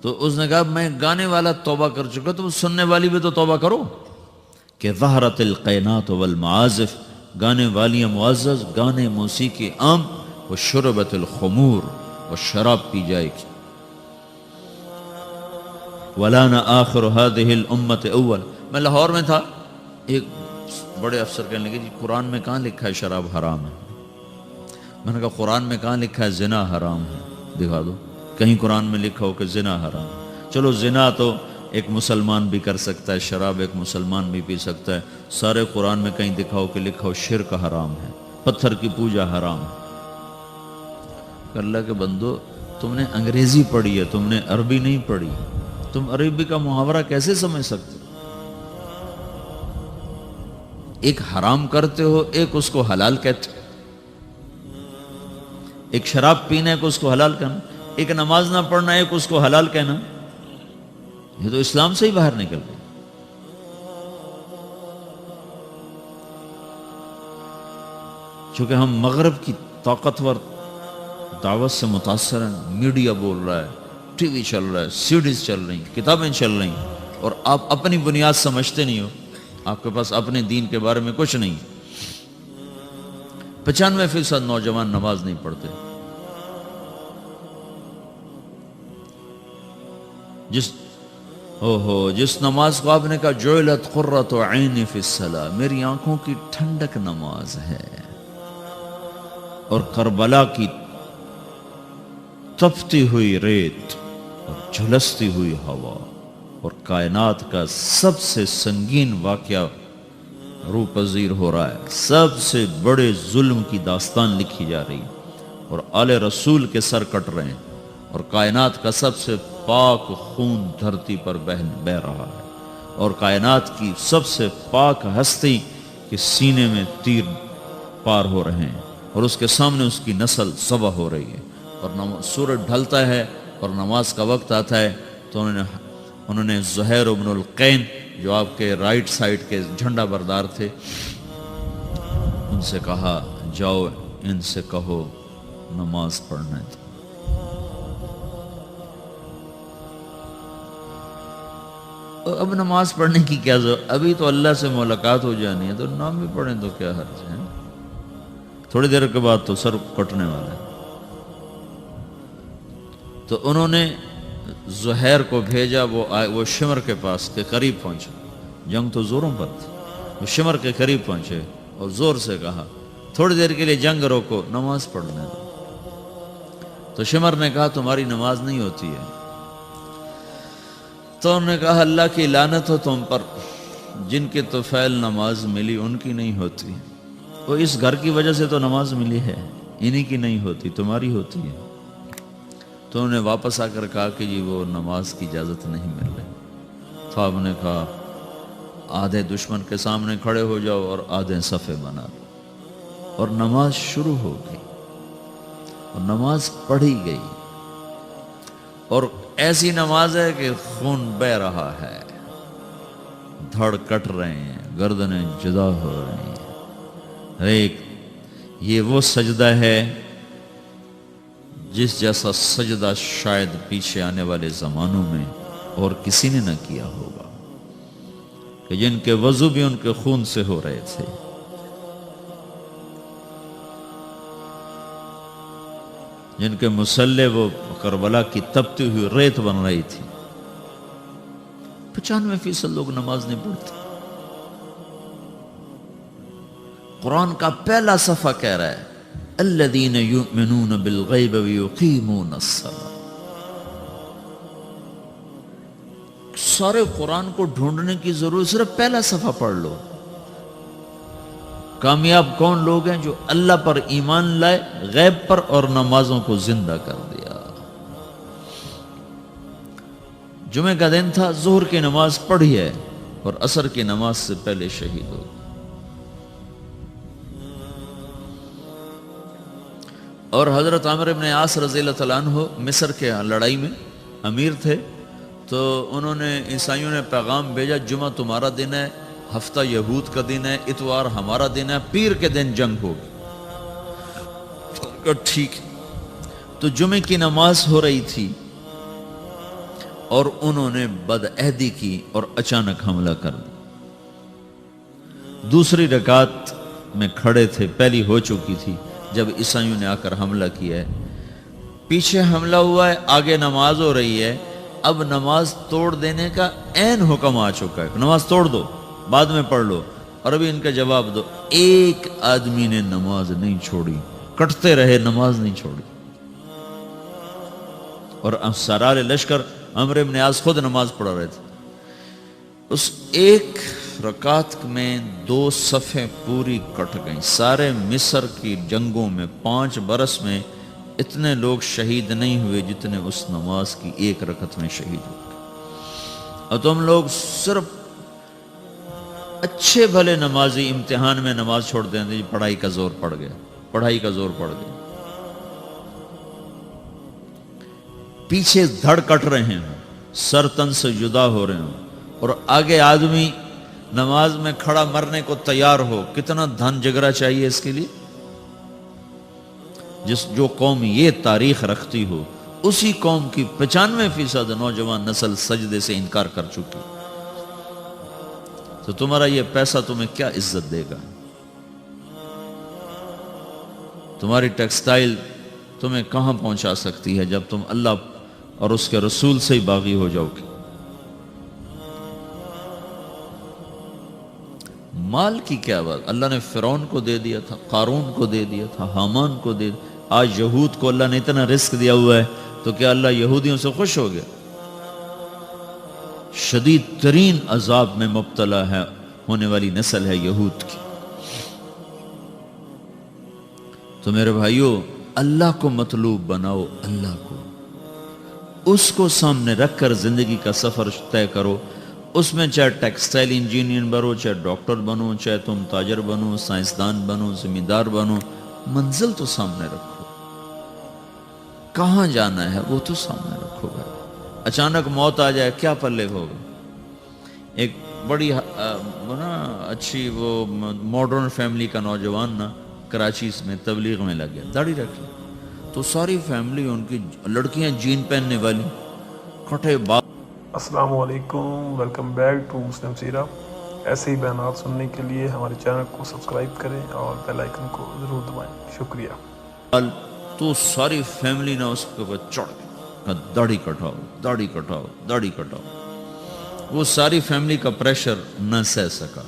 تو اس نے کہا میں گانے والا توبہ کر چکا، تو سننے والی بھی تو توبہ کرو، کہ ظہرت القینات والمعازف، گانے والیاں معزز، گانے موسیقی عام، وشربت الخمور، اور شراب پی جائے گی۔ وَلَانَ آخِرُ هَذِهِ الْأُمَّةِ اول، میں لاہور میں تھا، ایک بڑے افسر کہنے لگے جی قرآن میں کہاں لکھا ہے شراب حرام ہے؟ میں نے کہا قرآن میں کہاں لکھا ہے زنا حرام ہے؟ دکھا دو۔ کہیں قرآن میں لکھا ہو کہ زنا حرام. چلو زنا تو ایک مسلمان بھی کر سکتا ہے، شراب ایک مسلمان بھی پی سکتا ہے. سارے قرآن میں کہیں دکھاؤ کہ لکھا ہو شرک حرام ہے، پتھر کی پوجا حرام ہے. اللہ کے بندو، تم نے انگریزی پڑھی ہے، تم نے عربی نہیں پڑھی. تم عربی کا محاورہ کیسے سمجھ سکتے؟ ایک حرام کرتے ہو، ایک اس کو حلال کہتے ہو. ایک شراب پینا ایک اس کو حلال کہنا، ایک نماز نہ پڑھنا ایک اس کو حلال کہنا. یہ تو اسلام سے ہی باہر نکل گئے. چونکہ ہم مغرب کی طاقتور دعوت سے متاثر ہیں. میڈیا بول رہا ہے، ٹی وی چل رہا ہے، سیڈیز چل رہی ہیں، کتابیں چل رہی ہیں، اور آپ اپنی بنیاد سمجھتے نہیں ہو. آپ کے پاس اپنے دین کے بارے میں کچھ نہیں. 95% نوجوان نماز نہیں پڑھتے. جس نماز کو آپ نے کہا جعلت قرۃ عینی فی الصلاۃ، میری آنکھوں کی ٹھنڈک نماز ہے، اور کربلا کی تپتی ہوئی ریت اور جھلستی ہوئی ہوا اور کائنات کا سب سے سنگین واقعہ روح پذیر ہو رہا ہے. سب سے بڑے ظلم کی داستان لکھی جا رہی ہے، اور آل رسول کے سر کٹ رہے ہیں، اور کائنات کا سب سے پاک خون دھرتی پر بہ رہا ہے، اور کائنات کی سب سے پاک ہستی کے سینے میں تیر پار ہو رہے ہیں، اور اس کے سامنے اس کی نسل ذبح ہو رہی ہے. اور سورج ڈھلتا ہے اور نماز کا وقت آتا ہے، تو انہوں نے زہیر بن القین جو آپ کے رائٹ سائڈ کے جھنڈا بردار تھے، ان سے کہا جاؤ ان سے کہو نماز پڑھنا ہے. اب نماز پڑھنے کی کیا ضرورت؟ ابھی تو اللہ سے ملاقات ہو جانی ہے، تو نام بھی پڑھیں تو کیا حرج ہے؟ تھوڑی دیر کے بعد تو سر کٹنے والا ہے. تو انہوں نے زہیر کو بھیجا، وہ شمر کے پاس کے قریب پہنچا. جنگ تو زوروں پر تھی. وہ شمر کے قریب پہنچے اور زور سے کہا تھوڑی دیر کے لیے جنگ روکو، نماز پڑھنے دو. تو شمر نے کہا تمہاری نماز نہیں ہوتی ہے. تو انہوں نے کہا اللہ کی لعنت ہو تم پر، جن کے تو فعل نماز ملی ان کی نہیں ہوتی. وہ اس گھر کی وجہ سے تو نماز ملی ہے، انہی کی نہیں ہوتی، تمہاری ہوتی ہے. تو انہوں نے واپس آ کر کہا کہ جی وہ نماز کی اجازت نہیں مل رہی. تو آپ نے کہا آدھے دشمن کے سامنے کھڑے ہو جاؤ اور آدھے صفے بنا دو. اور نماز شروع ہو گئی اور نماز پڑھی گئی، اور ایسی نماز ہے کہ خون بہہ رہا ہے، دھڑ کٹ رہے ہیں، گردنیں جدا ہو رہی ہیں. ایک یہ وہ سجدہ ہے جس جیسا سجدہ شاید پیچھے آنے والے زمانوں میں اور کسی نے نہ کیا ہوگا، کہ جن کے وضو بھی ان کے خون سے ہو رہے تھے. جن کے مسلح وہ کربلا کی تپتی ہوئی ریت بن رہی تھی. 95% لوگ نماز نہیں پڑھتے. قرآن کا پہلا صفحہ کہہ رہا ہے الذین یؤمنون بالغیب ویقیمون الصلاۃ. سارے قرآن کو ڈھونڈنے کی ضرورت، صرف پہلا صفحہ پڑھ لو. کامیاب کون لوگ ہیں؟ جو اللہ پر ایمان لائے، غیب پر، اور نمازوں کو زندہ کر دیا. جمعہ کا دن تھا، ظہر کی نماز پڑھی ہے اور عصر کی نماز سے پہلے شہید ہو گئے. اور حضرت عامر بن عاص رضی اللہ تعالیٰ عنہ مصر کے لڑائی میں امیر تھے. تو انہوں نے عیسائیوں نے پیغام بھیجا جمعہ تمہارا دن ہے، ہفتہ یہود کا دن ہے، اتوار ہمارا دن ہے، پیر کے دن جنگ ہوگی. ٹھیک. تو جمعے کی نماز ہو رہی تھی اور انہوں نے بدعہدی کی اور اچانک حملہ کر دیا. دوسری رکعت میں کھڑے تھے، پہلی ہو چکی تھی جب عیسائیوں نے آ کر حملہ کیا ہے. پیچھے حملہ ہوا ہے، آگے نماز ہو رہی ہے. اب نماز توڑ دینے کا عین حکم آ چکا ہے، نماز توڑ دو، بعد میں پڑھ لو. اور ابھی ان کا جواب دو. ایک آدمی نے نماز نہیں چھوڑی، کٹتے رہے، نماز نہیں چھوڑی. اور سرار لشکر عمرو بن عاص خود نماز پڑھا رہے تھے. اس ایک رکعت میں 2 صفیں پوری کٹ گئیں. سارے مصر کی جنگوں میں 5 برس میں اتنے لوگ شہید نہیں ہوئے جتنے اس نماز کی ایک رکعت میں شہید ہوئے. اور تم لوگ صرف اچھے بھلے نمازی امتحان میں نماز چھوڑ دیں گے. پڑھائی کا زور پڑ گیا، پڑھائی کا زور پڑ گیا، پیچھے دھڑ کٹ رہے ہیں، سر تن سے جدا ہو رہے ہیں، اور آگے آدمی نماز میں کھڑا مرنے کو تیار ہو. کتنا دھن جگرا چاہیے اس کے لیے. جو قوم یہ تاریخ رکھتی ہو، اسی قوم کی 95% نوجوان نسل سجدے سے انکار کر چکی. تو تمہارا یہ پیسہ تمہیں کیا عزت دے گا؟ تمہاری ٹیکسٹائل تمہیں کہاں پہنچا سکتی ہے جب تم اللہ اور اس کے رسول سے ہی باغی ہو جاؤ گے؟ مال کی کیا بات، اللہ نے فرعون کو دے دیا تھا، قارون کو دے دیا تھا، حامان کو دے دیا. آج یہود کو اللہ نے اتنا رزق دیا ہوا ہے تو کیا اللہ یہودیوں سے خوش ہو گیا؟ شدید ترین عذاب میں مبتلا ہے ہونے والی نسل ہے یہود کی. تو میرے بھائیو، اللہ کو مطلوب بناؤ، اللہ کو، اس کو سامنے رکھ کر زندگی کا سفر طے کرو. اس میں چاہے ٹیکسٹائل انجینئر بنو، چاہے ڈاکٹر بنو، چاہے تم تاجر بنو، سائنسدان بنو، زمیندار بنو، منزل تو سامنے رکھو. کہاں جانا ہے وہ تو سامنے رکھو گا. اچانک موت آ جائے کیا پلے ہوگا؟ ایک بڑی اچھی وہ ماڈرن فیملی کا نوجوان نا کراچی میں تبلیغ میں لگ گیا، داڑھی رکھی، تو ساری فیملی ان کی لڑکیاں جین پہننے والی، کھٹے بال. السلام علیکم، ویلکم بیک ٹو مسلم سیرہ. ایسے ہی بیانات سننے کے لیے ہمارے چینل کو سبسکرائب کریں اور بیل آئیکن کو ضرور دبائیں. شکریہ. تو ساری فیملی نے اس کے اوپر چڑھ گئی، داڑھی کٹاؤ، داڑھی کٹاؤ، داڑھی کٹاؤ. وہ ساری فیملی کا پریشر نہ سہ سکا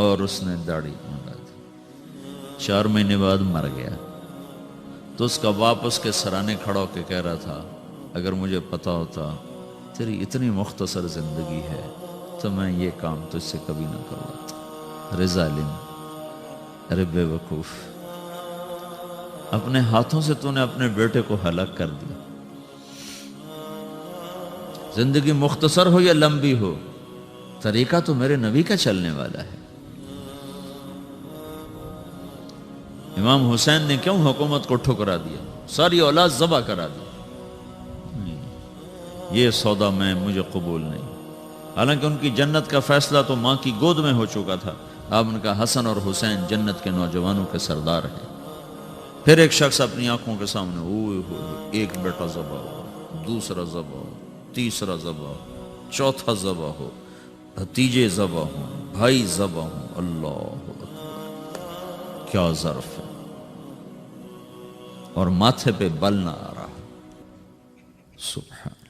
اور اس نے داڑھی منڈا دی. 4 مہینے بعد مر گیا. تو اس کا باپ اس کے سرانے کھڑا ہو کے کہہ رہا تھا، اگر مجھے پتا ہوتا تیری اتنی مختصر زندگی ہے تو میں یہ کام تجھ سے کبھی نہ کرواتا. ارے ظالم، ارے بے وقوف، اپنے ہاتھوں سے تو نے اپنے بیٹے کو ہلاک کر دیا. زندگی مختصر ہو یا لمبی ہو، طریقہ تو میرے نبی کا چلنے والا ہے. امام حسین نے کیوں حکومت کو ٹھکرا دیا؟ ساری اولاد ذبح کرا دی. یہ سودا مجھے قبول نہیں. حالانکہ ان کی جنت کا فیصلہ تو ماں کی گود میں ہو چکا تھا. اب ان کا حسن اور حسین جنت کے نوجوانوں کے سردار ہیں. پھر ایک شخص اپنی آنکھوں کے سامنے، اوہ ایک بیٹا ذبح ہو، دوسرا ذبح ہو، تیسرا ذبح ہو، چوتھا ذبح ہو، بھتیجے ذبح ہوں، بھائی ذبح ہوں. اللہ اکبر، کیا ظرف ہے. اور ماتھے پہ بل نہ آ رہا. سبحان.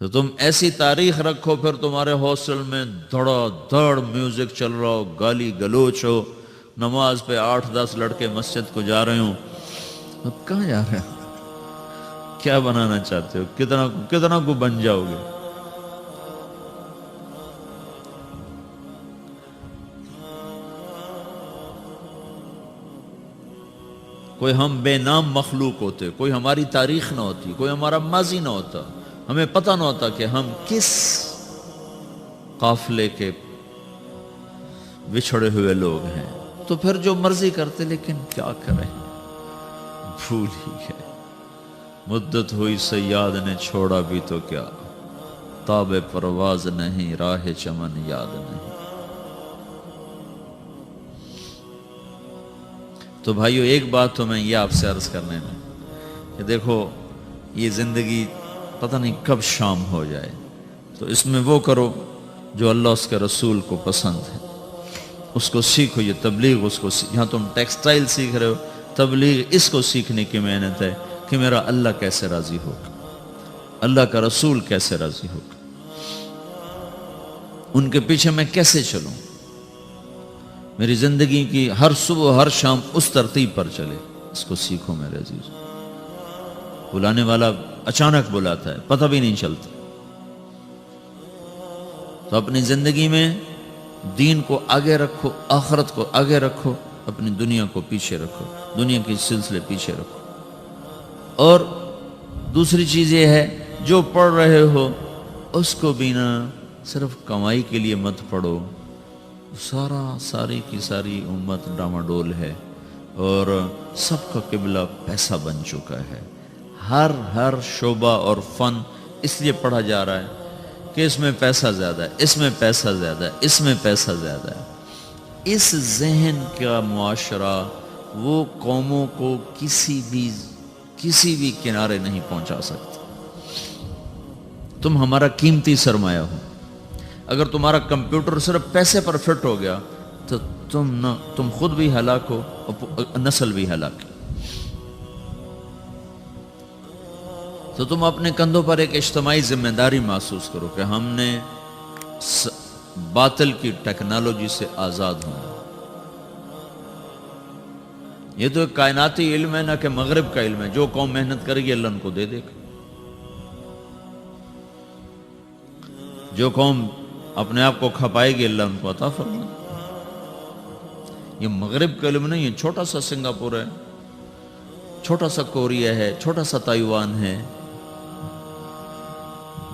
تو تم ایسی تاریخ رکھو، پھر تمہارے ہاسٹل میں دھڑا دھڑ میوزک چل رہا ہو، گالی گلوچ ہو، نماز پہ 8-10 لڑکے مسجد کو جا رہے ہوں. اب کہاں جا رہے ہو؟ کیا بنانا چاہتے ہو؟ کتنا کو بن جاؤ گے؟ کوئی ہم بے نام مخلوق ہوتے، کوئی ہماری تاریخ نہ ہوتی، کوئی ہمارا ماضی نہ ہوتا، ہمیں پتہ نہ ہوتا کہ ہم کس قافلے کے بچھڑے ہوئے لوگ ہیں. تو پھر جو مرضی کرتے، لیکن کیا کریں، بھول ہی گئے. مدت ہوئی صیاد نے چھوڑا بھی تو کیا، تاب پرواز نہیں، راہ چمن یاد نہیں. تو بھائیو، ایک بات تو میں یہ آپ سے عرض کرنے میں کہ دیکھو، یہ زندگی پتہ نہیں کب شام ہو جائے. تو اس میں وہ کرو جو اللہ اس کے رسول کو پسند ہے، اس کو سیکھو. یہ تبلیغ اس کو جہاں تم ٹیکسٹائل سیکھ رہے ہو، تبلیغ اس کو سیکھنے کی محنت ہے کہ میرا اللہ کیسے راضی ہوگا، اللہ کا رسول کیسے راضی ہوگا، ان کے پیچھے میں کیسے چلوں. میری زندگی کی ہر صبح ہر شام اس ترتیب پر چلے. اس کو سیکھو میرے عزیز. بلانے والا اچانک بلاتا ہے، پتہ بھی نہیں چلتا. تو اپنی زندگی میں دین کو آگے رکھو، آخرت کو آگے رکھو، اپنی دنیا کو پیچھے رکھو، دنیا کے سلسلے پیچھے رکھو. اور دوسری چیز یہ ہے، جو پڑھ رہے ہو اس کو بھی نہ صرف کمائی کے لیے مت پڑھو. ساری کی ساری امت ڈاماڈول ہے اور سب کا قبلہ پیسہ بن چکا ہے. ہر شعبہ اور فن اس لیے پڑھا جا رہا ہے کہ اس میں پیسہ زیادہ ہے، اس میں پیسہ زیادہ ہے، اس میں پیسہ زیادہ ہے. اس ذہن کا معاشرہ وہ قوموں کو کسی بھی کنارے نہیں پہنچا سکتا. تم ہمارا قیمتی سرمایہ ہو. اگر تمہارا کمپیوٹر صرف پیسے پر فٹ ہو گیا تو تم خود بھی ہلاک ہو اور نسل بھی ہلاک ہے. تو تم اپنے کندھوں پر ایک اجتماعی ذمہ داری محسوس کرو کہ ہم نے باطل کی ٹیکنالوجی سے آزاد ہونا. یہ تو ایک کائناتی علم ہے، نہ کہ مغرب کا علم ہے. جو قوم محنت کرے گی اللہ ان کو دے دے گا. جو قوم اپنے آپ کو کھپائے گی اللہ ان کو عطا فرمائے. یہ مغرب کا علم نہیں، یہ چھوٹا سا سنگاپور ہے، چھوٹا سا کوریا ہے، چھوٹا سا تائیوان ہے.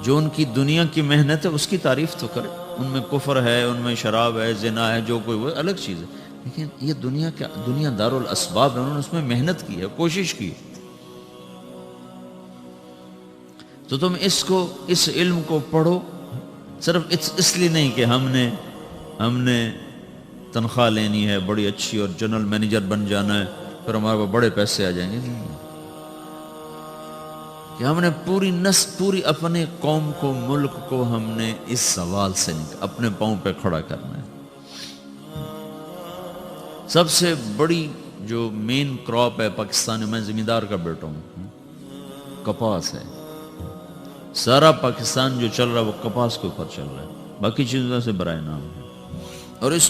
جو ان کی دنیا کی محنت ہے اس کی تعریف تو کرے. ان میں کفر ہے، ان میں شراب ہے، زنا ہے، جو کوئی وہ الگ چیز ہے. لیکن یہ دنیا دار الاسباب ہے، انہوں نے اس میں محنت کی ہے، کوشش کی. تو تم اس علم کو پڑھو، صرف اس لیے نہیں کہ ہم نے تنخواہ لینی ہے بڑی اچھی اور جنرل مینیجر بن جانا ہے پھر ہمارے کو بڑے پیسے آ جائیں گے. نہیں، کہ ہم نے پوری اپنے قوم کو، ملک کو ہم نے اس سوال سے اپنے پاؤں پہ کھڑا کرنا ہے. سب سے بڑی جو مین کراپ ہے پاکستان میں، زمیندار کا بیٹا ہوں، کپاس ہے. سارا پاکستان جو چل رہا ہے وہ کپاس کے اوپر چل رہا ہے، باقی چیزوں سے برائے نام ہے. اور اس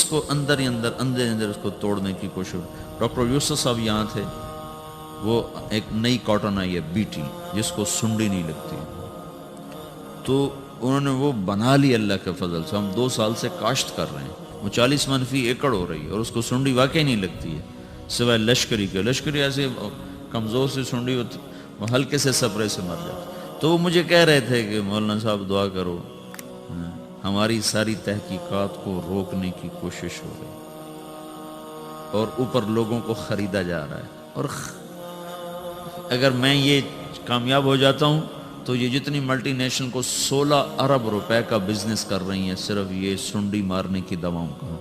کو اندر ہی اندر اس کو توڑنے کی کوشش. ڈاکٹر یوسف صاحب یہاں تھے، وہ ایک نئی کاٹن آئی ہے بیٹی جس کو سنڈی نہیں لگتی، تو انہوں نے وہ بنا لی اللہ کے فضل سے. ہم 2 سال سے کاشت کر رہے ہیں، وہ 40 من فی ایکڑ ہو رہی ہے اور اس کو سنڈی واقعی نہیں لگتی ہے سوائے لشکری کے. لشکری ایسے کمزور سی سنڈی ہوتی، وہ ہلکے سے سپرے سے مر جاتی. تو وہ مجھے کہہ رہے تھے کہ مولانا صاحب دعا کرو، ہماری ساری تحقیقات کو روکنے کی کوشش ہو رہی اور اوپر لوگوں کو خریدا جا رہا ہے. اور اگر میں یہ کامیاب ہو جاتا ہوں تو یہ جتنی ملٹی نیشنل کو 16 ارب روپے کا بزنس کر رہی ہیں صرف یہ سنڈی مارنے کی دواؤں کا،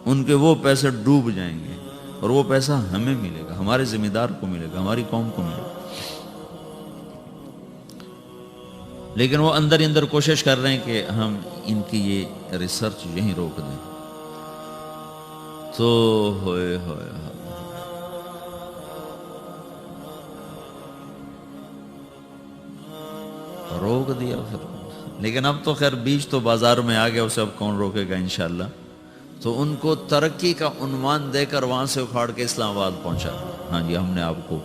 ان کے وہ پیسے ڈوب جائیں گے اور وہ پیسہ ہمیں ملے گا، ہمارے ذمہ دار کو ملے گا، ہماری قوم کو ملے گا. لیکن وہ اندر ہی اندر کوشش کر رہے ہیں کہ ہم ان کی یہ ریسرچ یہیں روک دیں. تو ہوئے روک دیا پھر. لیکن اب تو خیر بیج تو بازار میں آ گیا، اسے اب کون روکے گا انشاءاللہ. تو ان کو ترقی کا عنوان دے کر وہاں سے اکھاڑ کے اسلام آباد پہنچا. ہاں جی، ہم نے آپ کو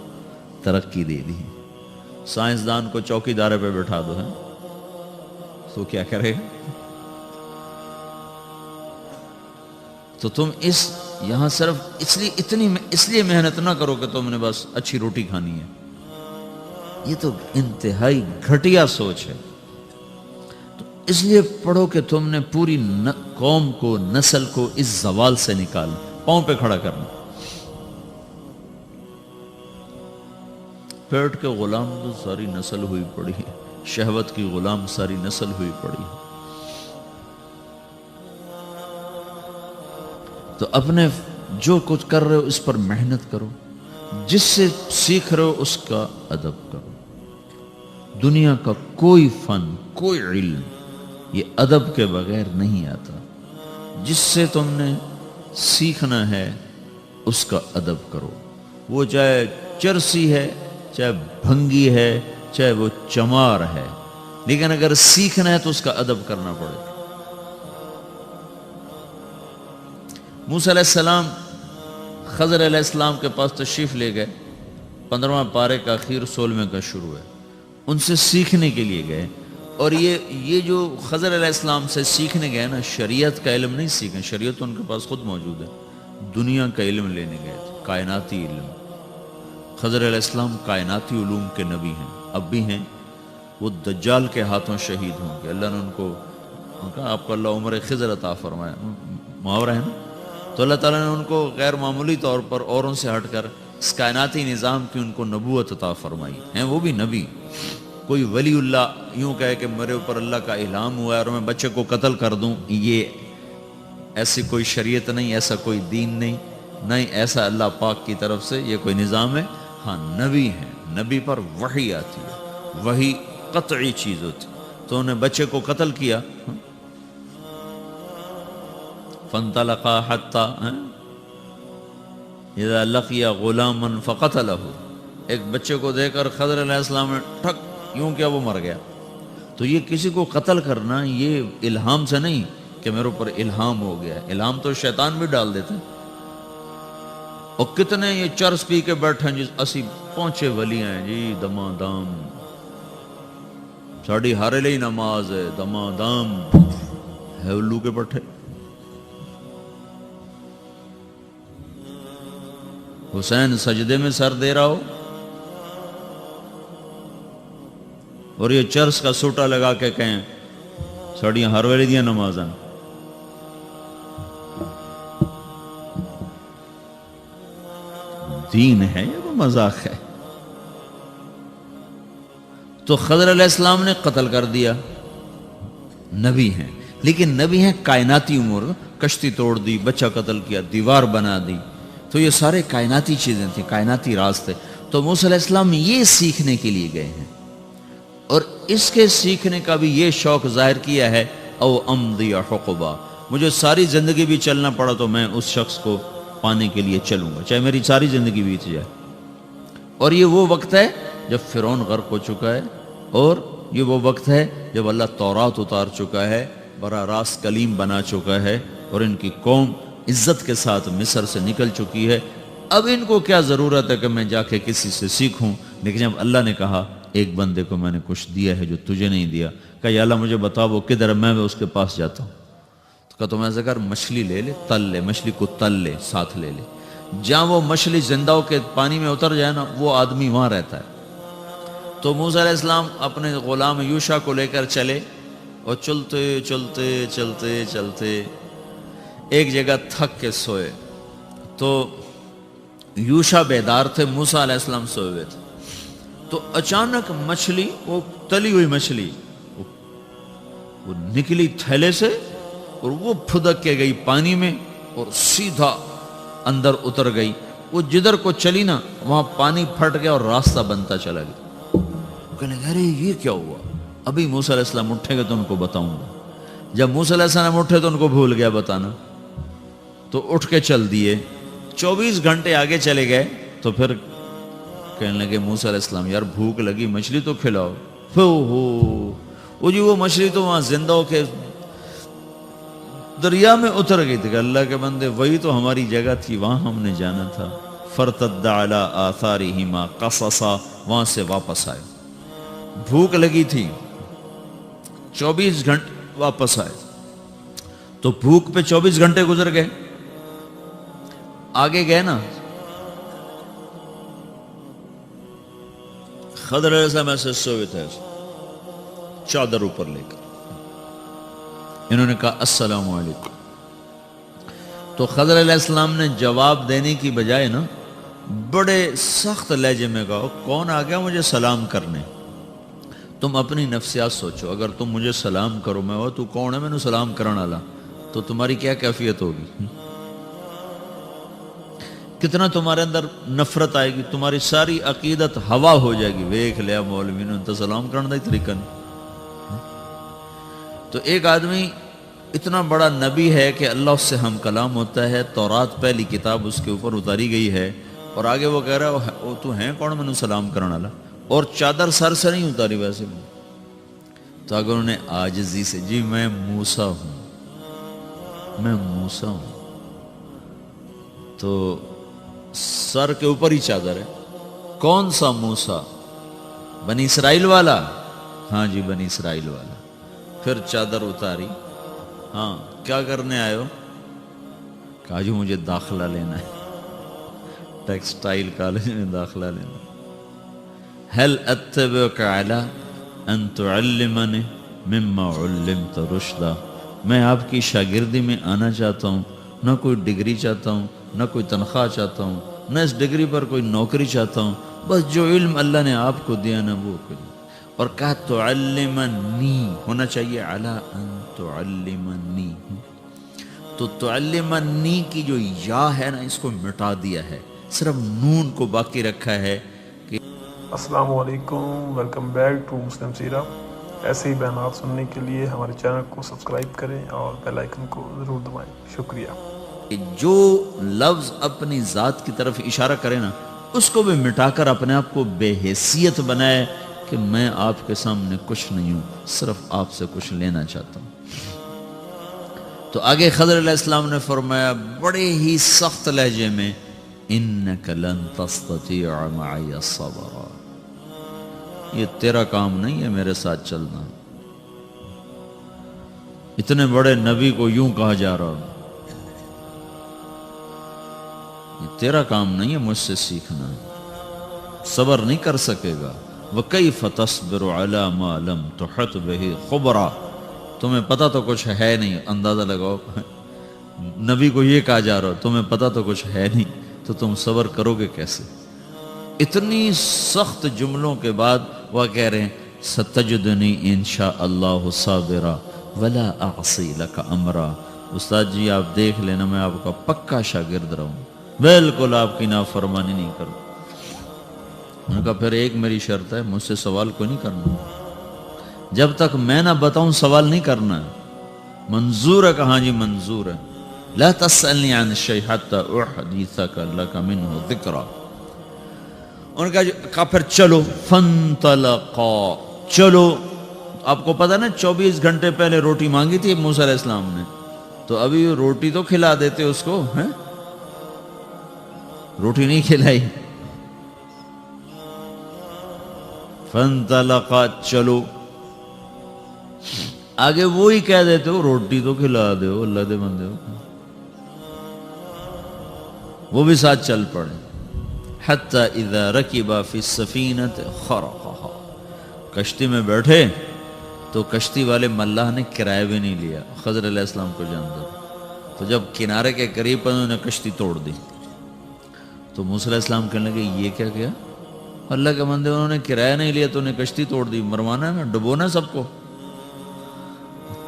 ترقی دے دی. سائنسدان کو چوکی دارے پہ بٹھا دو ہے تو کیا کرے. تو تم یہاں صرف اس لیے محنت نہ کرو کہ تم نے بس اچھی روٹی کھانی ہے. یہ تو انتہائی گھٹیا سوچ ہے. تو اس لیے پڑھو کہ تم نے پوری قوم کو، نسل کو اس زوال سے نکال، پاؤں پہ کھڑا کرنا. پیٹ کے غلام تو ساری نسل ہوئی پڑی ہے، شہوت کی غلام ساری نسل ہوئی پڑی ہے. تو اپنے جو کچھ کر رہے ہو اس پر محنت کرو، جس سے سیکھ رہے ہو اس کا ادب کرو. دنیا کا کوئی فن، کوئی علم یہ ادب کے بغیر نہیں آتا. جس سے تم نے سیکھنا ہے اس کا ادب کرو. وہ چاہے چرسی ہے، چاہے بھنگی ہے، چاہے وہ چمار ہے، لیکن اگر سیکھنا ہے تو اس کا ادب کرنا پڑے. موسیٰ علیہ السلام خضر علیہ السلام کے پاس تشریف لے گئے 15واں پارے کا اخیر 16ویں کا شروع ہے، ان سے سیکھنے کے لیے گئے. اور یہ جو خضر علیہ السلام سے سیکھنے گئے نا، شریعت کا علم نہیں سیکھیں، شریعت ان کے پاس خود موجود ہے، دنیا کا علم لینے گئے تھے، کائناتی علم. خضر علیہ السلام کائناتی علوم کے نبی ہیں، اب بھی ہیں. وہ دجال کے ہاتھوں شہید ہوں گے. اللہ نے ان کو کہا آپ کو اللہ عمر خضر عطا فرمایا، محاورہ ہے نا. تو اللہ تعالیٰ نے ان کو غیر معمولی طور پر اوروں سے ہٹ کر اس کائناتی نظام کی ان کو نبوت عطا فرمائی ہیں. وہ بھی نبی. کوئی ولی اللہ یوں کہے کہ میرے اوپر اللہ کا الہام ہوا ہے اور میں بچے کو قتل کر دوں، یہ ایسی کوئی شریعت نہیں، ایسا کوئی دین نہیں ایسا اللہ پاک کی طرف سے یہ کوئی نظام ہے. ہاں نبی ہیں، نبی پر وحی آتی ہے، وحی قطعی چیز ہوتی. تو انہیں بچے کو قتل کیا. فانطلقا حتی اذا لقی غلاما فقتلہ، ایک بچے کو دے کر خضر علیہ السلام نے ٹھک یوں کیا، وہ مر گیا. تو یہ کسی کو قتل کرنا یہ الہام سے نہیں کہ میرے اوپر الہام ہو گیا. الہام تو شیطان بھی ڈال دیتے ہیں. اور کتنے یہ چرس پی کے بیٹھے ہیں جس اسی پہنچے ولی ہیں جی، دما دام ساڑی ہارے لئی نماز ہے، دما دام ہے الو کے پٹھے. حسین سجدے میں سر دے رہا ہو اور یہ چرس کا سوٹا لگا کے کہیں ساڑیاں ہر ویلے دیا نمازاں. دین ہے یا وہ مذاق ہے؟ تو خضر علیہ السلام نے قتل کر دیا. نبی ہیں لیکن نبی ہیں کائناتی امور. کشتی توڑ دی، بچہ قتل کیا، دیوار بنا دی. تو یہ سارے کائناتی چیزیں تھیں، کائناتی راز تھے. تو موسیٰ علیہ السلام یہ سیکھنے کے لیے گئے ہیں اور اس کے سیکھنے کا بھی یہ شوق ظاہر کیا ہے. او امضی حقبا، مجھے ساری زندگی بھی چلنا پڑا تو میں اس شخص کو پانے کے لیے چلوں گا، چاہے میری ساری زندگی بیت جائے. اور یہ وہ وقت ہے جب فرعون غرق ہو چکا ہے، اور یہ وہ وقت ہے جب اللہ تورات اتار چکا ہے، براہ راست کلیم بنا چکا ہے، اور ان کی قوم عزت کے ساتھ مصر سے نکل چکی ہے. اب ان کو کیا ضرورت ہے کہ میں جا کے کسی سے سیکھوں؟ لیکن جب اللہ نے کہا ایک بندے کو میں نے کچھ دیا ہے جو تجھے نہیں دیا، کہا یا اللہ مجھے بتاؤ وہ کدھر ہے، میں اس کے پاس جاتا ہوں. تو کہا تو میں ذکر مچھلی لے لے، تل لے، مچھلی کو تل لے، ساتھ لے لے. جہاں وہ مچھلی زندہ ہو کے پانی میں اتر جائے نا، وہ آدمی وہاں رہتا ہے. تو موسیٰ علیہ السلام اپنے غلام یوشع کو لے کر چلے اور چلتے چلتے چلتے چلتے ایک جگہ تھک کے سوئے. تو یوشع بیدار تھے، موسیٰ علیہ السلام سوئے ہوئے تھے. تو اچانک مچھلی، وہ تلی ہوئی مچھلی، وہ نکلی تھیلے سے اور وہ پھدک کے گئی پانی میں اور سیدھا اندر اتر گئی. وہ جدھر کو چلی نا وہاں پانی پھٹ گیا اور راستہ بنتا چلا گیا. کہنے لگے ارے یہ کیا ہوا؟ ابھی موسیٰ علیہ السلام اٹھیں گے تو ان کو بتاؤں گا. جب موسیٰ علیہ السلام اٹھے تو ان کو بھول گیا بتانا، تو اٹھ کے چل دیے. 24 گھنٹے آگے چلے گئے تو پھر کہنے لگے موسیٰ علیہ السلام یار بھوک لگی، مچھلی تو کھلاؤ. وہ جی وہ مچھلی تو وہاں زندہ ہو کے دریا میں اتر گئی تھی. کہ اللہ کے بندے وہی تو ہماری جگہ تھی، وہاں ہم نے جانا تھا. فرتد علی آثارہما قصصا، وہاں سے واپس آئے. بھوک لگی تھی، 24 گھنٹے واپس آئے. تو بھوک پہ 24 گھنٹے گزر گئے. آگے گئے نا، خضر علیہ السلام ایسے سوئے تھے، چادر اوپر لے کر. انہوں نے کہا السلام علیکم. تو خضر علیہ السلام نے جواب دینے کی بجائے نا بڑے سخت لہجے میں کہا کون آ گیا مجھے سلام کرنے؟ تم اپنی نفسیات سوچو، اگر تم مجھے سلام کرو میں وہ تو کون ہے میں نے سلام کرنے والا، تو تمہاری کیا کیفیت ہوگی؟ کتنا تمہارے اندر نفرت آئے گی، تمہاری ساری عقیدت ہوا ہو جائے گی. ویکھ لیا مولوی نے تو سلام کرنے دا ہی طریقہ نہیں. تو ایک آدمی اتنا بڑا نبی ہے کہ اللہ اس سے ہم کلام ہوتا ہے، تورات پہلی کتاب اس کے اوپر اتاری گئی ہے، اور آگے وہ کہہ رہا ہے وہ تو ہیں کون میں نے سلام کرنے والا، اور چادر سر سے نہیں اتاری ویسے بھی. تو اگر انہوں نے عاجزی سے جی میں موسیٰ ہوں، میں موسیٰ ہوں، تو سر کے اوپر ہی چادر ہے. کون سا موسیٰ؟ بنی اسرائیل والا؟ ہاں جی بنی اسرائیل والا۔ پھر چادر اتاری، ہاں کیا کرنے آئے ہو؟ کہا جی مجھے داخلہ لینا ہے، ٹیکسٹائل کالج میں داخلہ لینا۔ هل اتبعك على ان تعلمني مما علمت رشدا، میں آپ کی شاگردی میں آنا چاہتا ہوں، نہ کوئی ڈگری چاہتا ہوں، نہ کوئی تنخواہ چاہتا ہوں، نہ اس ڈگری پر کوئی نوکری چاہتا ہوں، بس جو علم اللہ نے آپ کو دیا نا وہ کریں۔ اور کہا تعلمنی، ہونا چاہیے علی ان تعلمنی، تو تعلمنی کی جو یا ہے نا اس کو مٹا دیا ہے، صرف نون کو باقی رکھا ہے کہ السلام علیکم، ویلکم بیک ٹو مسلم سیرہ۔ ایسے ہی بیانات سننے کے لیے ہمارے چینل کو سبسکرائب کریں اور بیل آئیکن کو ضرور دبائیں۔ شکریہ۔ جو لفظ اپنی ذات کی طرف اشارہ کرے نا اس کو بھی مٹا کر اپنے آپ کو بے حیثیت بنائے کہ میں آپ کے سامنے کچھ نہیں ہوں، صرف آپ سے کچھ لینا چاہتا ہوں۔ تو آگے خضر علیہ السلام نے فرمایا بڑے ہی سخت لہجے میں، انک لن تستطیع معی صبرا، یہ تیرا کام نہیں ہے میرے ساتھ چلنا، اتنے بڑے نبی کو یوں کہا جا رہا، یہ تیرا کام نہیں ہے مجھ سے سیکھنا، صبر نہیں کر سکے گا۔ وَكَيْفَ تَصْبِرُ عَلَى مَا لَمْ تُحِطْ بِهِ خُبْرًا، تمہیں پتہ تو کچھ ہے نہیں، اندازہ لگاؤ، نبی کو یہ کہا جا رہا تمہیں پتہ تو کچھ ہے نہیں تو تم صبر کرو گے کیسے؟ اتنی سخت جملوں کے بعد وہ کہہ رہے ہیں سَتَجِدُنِي إِن شَاءَ اللَّهُ صَابِرًا وَلَا أَعْصِي لَكَ أَمْرًا، استاد جی آپ دیکھ لینا میں آپ کا پکا شاگرد رہوں، بالکل آپ کی نافرمانی نہیں کروں۔ انہوں نے کہا پھر ایک میری شرط ہے، مجھ سے سوال کوئی نہیں کرنا، جب تک میں نہ بتاؤں سوال نہیں کرنا۔ منظور ہے؟ کہاں جی منظور ہے۔ لا تسألنی عن الشیء حتی احدثک لک منہ ذکرا۔ انہوں نے کہا پھر چلو، فانطلقا، چلو۔ آپ کو پتا نا 24 گھنٹے پہلے روٹی مانگی تھی موسیٰ علیہ السلام نے، تو ابھی روٹی تو کھلا دیتے اس کو، ہیں؟ روٹی نہیں کھلائی۔ فانطلقا، چلو۔ آگے وہی کہہ دیتے ہو روٹی تو کھلا دے ہو، اللہ دے بندے ہو، وہ بھی ساتھ چل پڑے۔ حتی اذا رکبا فی السفینۃ خرقھا، کشتی میں بیٹھے تو کشتی والے ملاح نے کرایہ بھی نہیں لیا، خضر علیہ السلام کو جانتا، تو جب کنارے کے قریب پر انہوں نے کشتی توڑ دی تو موسیٰ علیہ السلام کہنے لگے یہ کیا کیا؟ اللہ کے بندے انہوں نے کرایہ نہیں لیا تو انہیں کشتی توڑ دی، مروانا ہے نا، ڈبونا سب کو۔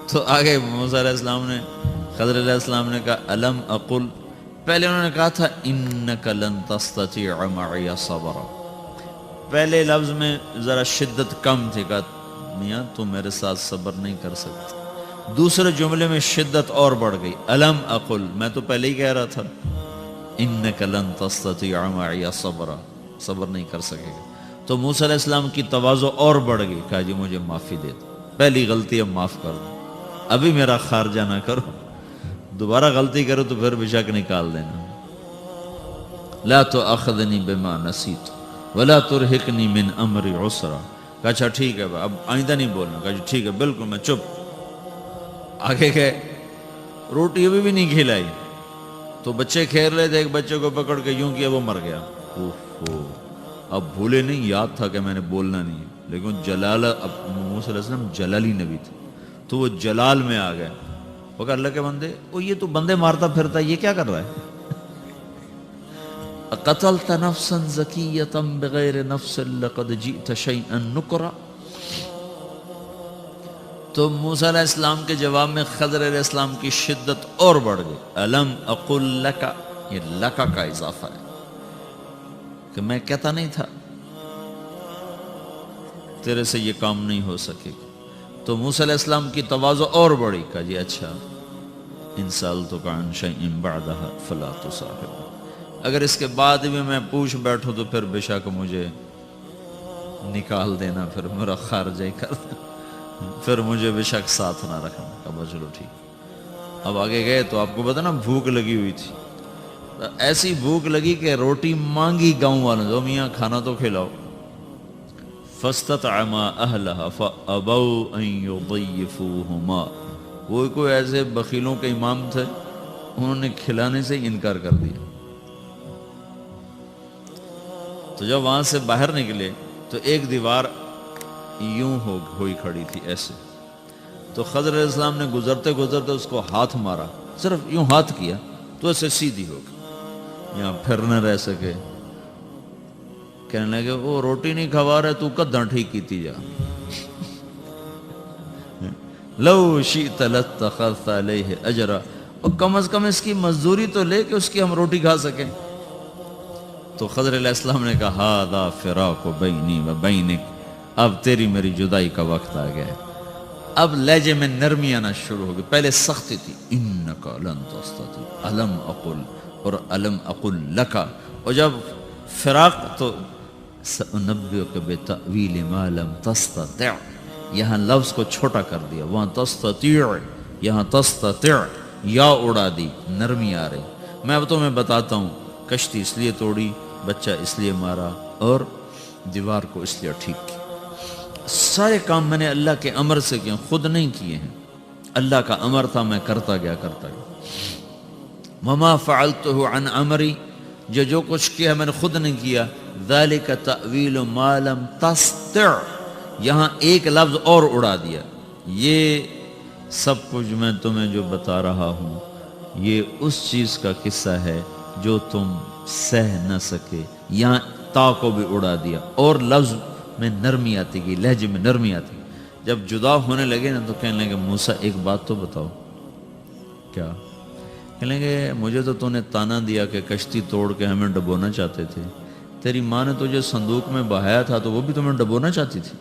تو آگے موسیٰ علیہ السلام نے، خضر علیہ السلام نے کہا الم اقل، پہلے انہوں نے کہا تھا انک لن تستطیع معی صبرا، پہلے لفظ میں ذرا شدت کم تھی، کہا میاں تو میرے ساتھ صبر نہیں کر سکتے۔ دوسرے جملے میں شدت اور بڑھ گئی، الم اقل، میں تو پہلے ہی کہہ رہا تھا انک لن تستطیع معی صبرا، صبر نہیں کر سکے گا۔ تو موسیٰ علیہ السلام کی تواضع اور بڑھ گئی، کہا جی مجھے معافی دے دو، پہلی غلطی اب معاف کر دو، ابھی میرا خارجہ نہ کرو، دوبارہ غلطی کرو تو پھر بشک نکال دینا۔ لا تؤاخذنی بما نسیت ولا ترہقنی من امری عسرا، کہا اچھا ٹھیک ہے اب آئندہ نہیں بولنا، کہا جی ٹھیک ہے بالکل میں چپ۔ آگے گئے، روٹی ابھی بھی نہیں کھلائی تو بچے کھیل رہے تھے، ایک بچے کو پکڑ کے یوں کیا وہ مر گیا۔ اب بھولے نہیں، یاد تھا کہ میں نے بولنا نہیں، لیکن جلال، اب موسیٰ علیہ السلام جلالی نبی تھے تو وہ جلال میں آ گئے، وہ کہا اللہ کے بندے، وہ یہ تو بندے مارتا پھرتا یہ کیا کر رہا ہے؟ قتلت نفسا زکیۃ بغیر نفس لقد جئت شیئا نکرا۔ تو موسیٰ علیہ السلام کے جواب میں خضر علیہ السلام کی شدت اور بڑھ گئی، الم اقل لک، یہ لکا کا اضافہ ہے کہ میں کہتا نہیں تھا تیرے سے یہ کام نہیں ہو سکے گا۔ تو موسیٰ علیہ السلام کی تواضع اور بڑھی، کہا جی اچھا ان سألتک عن شیء بعدها فلا تصاحب، اگر اس کے بعد بھی میں پوچھ بیٹھوں تو پھر بے شک مجھے نکال دینا، پھر میرا خارجہ ہی کر دینا، پھر مجھے بے شک ساتھ نہ رکھنا۔ کہا چلو ٹھیک۔ اب آگے گئے تو آپ کو پتا نا بھوک لگی ہوئی تھی، ایسی بھوک لگی کہ روٹی مانگی گاؤں والوں جو میاں کھانا تو کھلاؤ. فاستطعما اہلها فابوا ان يضيفوهما. وہ کوئی ایسے بخیلوں کے امام تھے, انہوں نے کھلانے سے انکار کر دیا. تو جب وہاں سے باہر نکلے تو ایک دیوار یوں ہوئی کھڑی تھی ایسے. تو خضر علیہ السلام نے گزرتے گزرتے اس کو ہاتھ مارا, صرف یوں ہاتھ کیا تو ایسے سیدھی ہو گئی, یہاں پھر نہ رہ سکے. کہنے لگے وہ روٹی نہیں کھوا رہے تو کدھاں ٹھیک کیتی جا. لو شئت لاتخذت علیہ اجرا, اور کم از کم اس کی مزدوری تو لے کہ اس کی ہم روٹی کھا سکیں. تو خضر علیہ السلام نے کہا ھذا فراق بینی و بینک, اب تیری میری جدائی کا وقت آ گیا ہے. اب لہجے میں نرمی آنا شروع ہو گئی. پہلے سختی تھی, انک لن تستطیع الم اقل اور الم اقل لکا. اور جب فراق تو سأنبئک بتأویل ما لم تستطع, یہاں لفظ کو چھوٹا کر دیا, وہاں تستطیع یہاں تستطع, یا اڑا دی, نرمی آ رہی. میں اب تمہیں بتاتا ہوں, کشتی اس لیے توڑی, بچہ اس لیے مارا, اور دیوار کو اس لیے ٹھیک کیا. سارے کام میں نے اللہ کے امر سے کیے, خود نہیں کیے ہیں. اللہ کا امر تھا, میں کرتا گیا. وما فعلته عن امری, جو کچھ کیا میں نے خود نہیں کیا. ذالک تأویل ما لم تستطع, یہاں ایک لفظ اور اڑا دیا. یہ سب کچھ میں تمہیں جو بتا رہا ہوں یہ اس چیز کا قصہ ہے جو تم سہ نہ سکے. یہاں تا کو بھی اڑا دیا, اور لفظ میں نرمی آتی گئی, لہجے میں نرمی آتی گئی. جب جدا ہونے لگے نا تو کہنے لگے موسیٰ ایک بات تو بتاؤ. کیا؟ کہنے لگے مجھے تو نے تانا دیا کہ کشتی توڑ کے ہمیں ڈبونا چاہتے تھے, تیری ماں نے تجھے صندوق میں بہایا تھا تو وہ بھی تمہیں ڈبونا چاہتی تھی.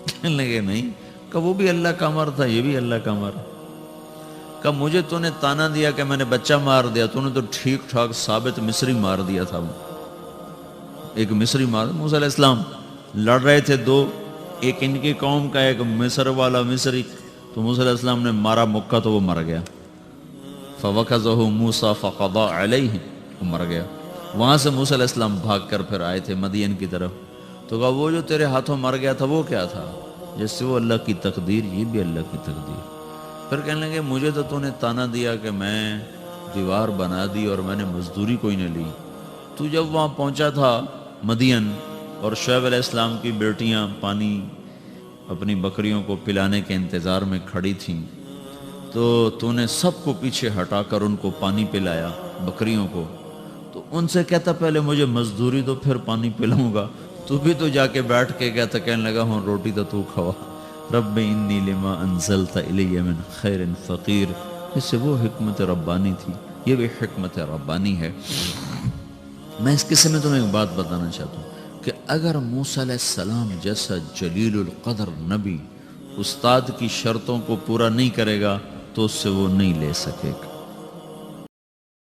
کہنے لگے نہیں, کہ وہ بھی اللہ کا امر تھا, یہ بھی اللہ کا امر. کہ مجھے تو نے تانا دیا کہ میں نے بچہ مار دیا, تو نے تو ٹھیک ٹھاک ثابت مصری مار دیا تھا. ایک مصری مار, موسیٰ علیہ السلام لڑ رہے تھے دو, ایک ان کی قوم کا ایک مصر والا مصری, تو موسیٰ علیہ السلام نے مارا مکہ تو وہ مر گیا. فَوَكَزَهُ مُوسَى فَقَضَى عَلَيْهِ, وہ مر گیا. وہاں سے موسیٰ علیہ السلام بھاگ کر پھر آئے تھے مدین کی طرف. تو کہا وہ جو تیرے ہاتھوں مر گیا تھا وہ کیا تھا؟ جس سے وہ اللہ کی تقدیر, یہ بھی اللہ کی تقدیر. پھر کہنے لگے مجھے تو نے تانا دیا کہ میں دیوار بنا دی اور میں نے مزدوری کوئی نہ لی. تو جب وہاں پہنچا تھا مدین, اور شعیب علیہ السلام کی بیٹیاں پانی اپنی بکریوں کو پلانے کے انتظار میں کھڑی تھیں, تو نے سب کو پیچھے ہٹا کر ان کو پانی پلایا, بکریوں کو. تو ان سے کہتا پہلے مجھے مزدوری دو پھر پانی پلاؤں گا. تو بھی تو جا کے بیٹھ کے کہتا, کہنے لگا ہوں روٹی تو کھوا. رب انی لما انزلت الی من خیر فقیر. اس سے وہ حکمت ربانی تھی, یہ بھی حکمت ربانی ہے. میں اس قصے میں تمہیں ایک بات بتانا چاہتا ہوں کہ اگر موسیٰ علیہ السلام جیسا جلیل القدر نبی استاد کی شرطوں کو پورا نہیں کرے گا تو اس سے وہ نہیں لے سکے گا.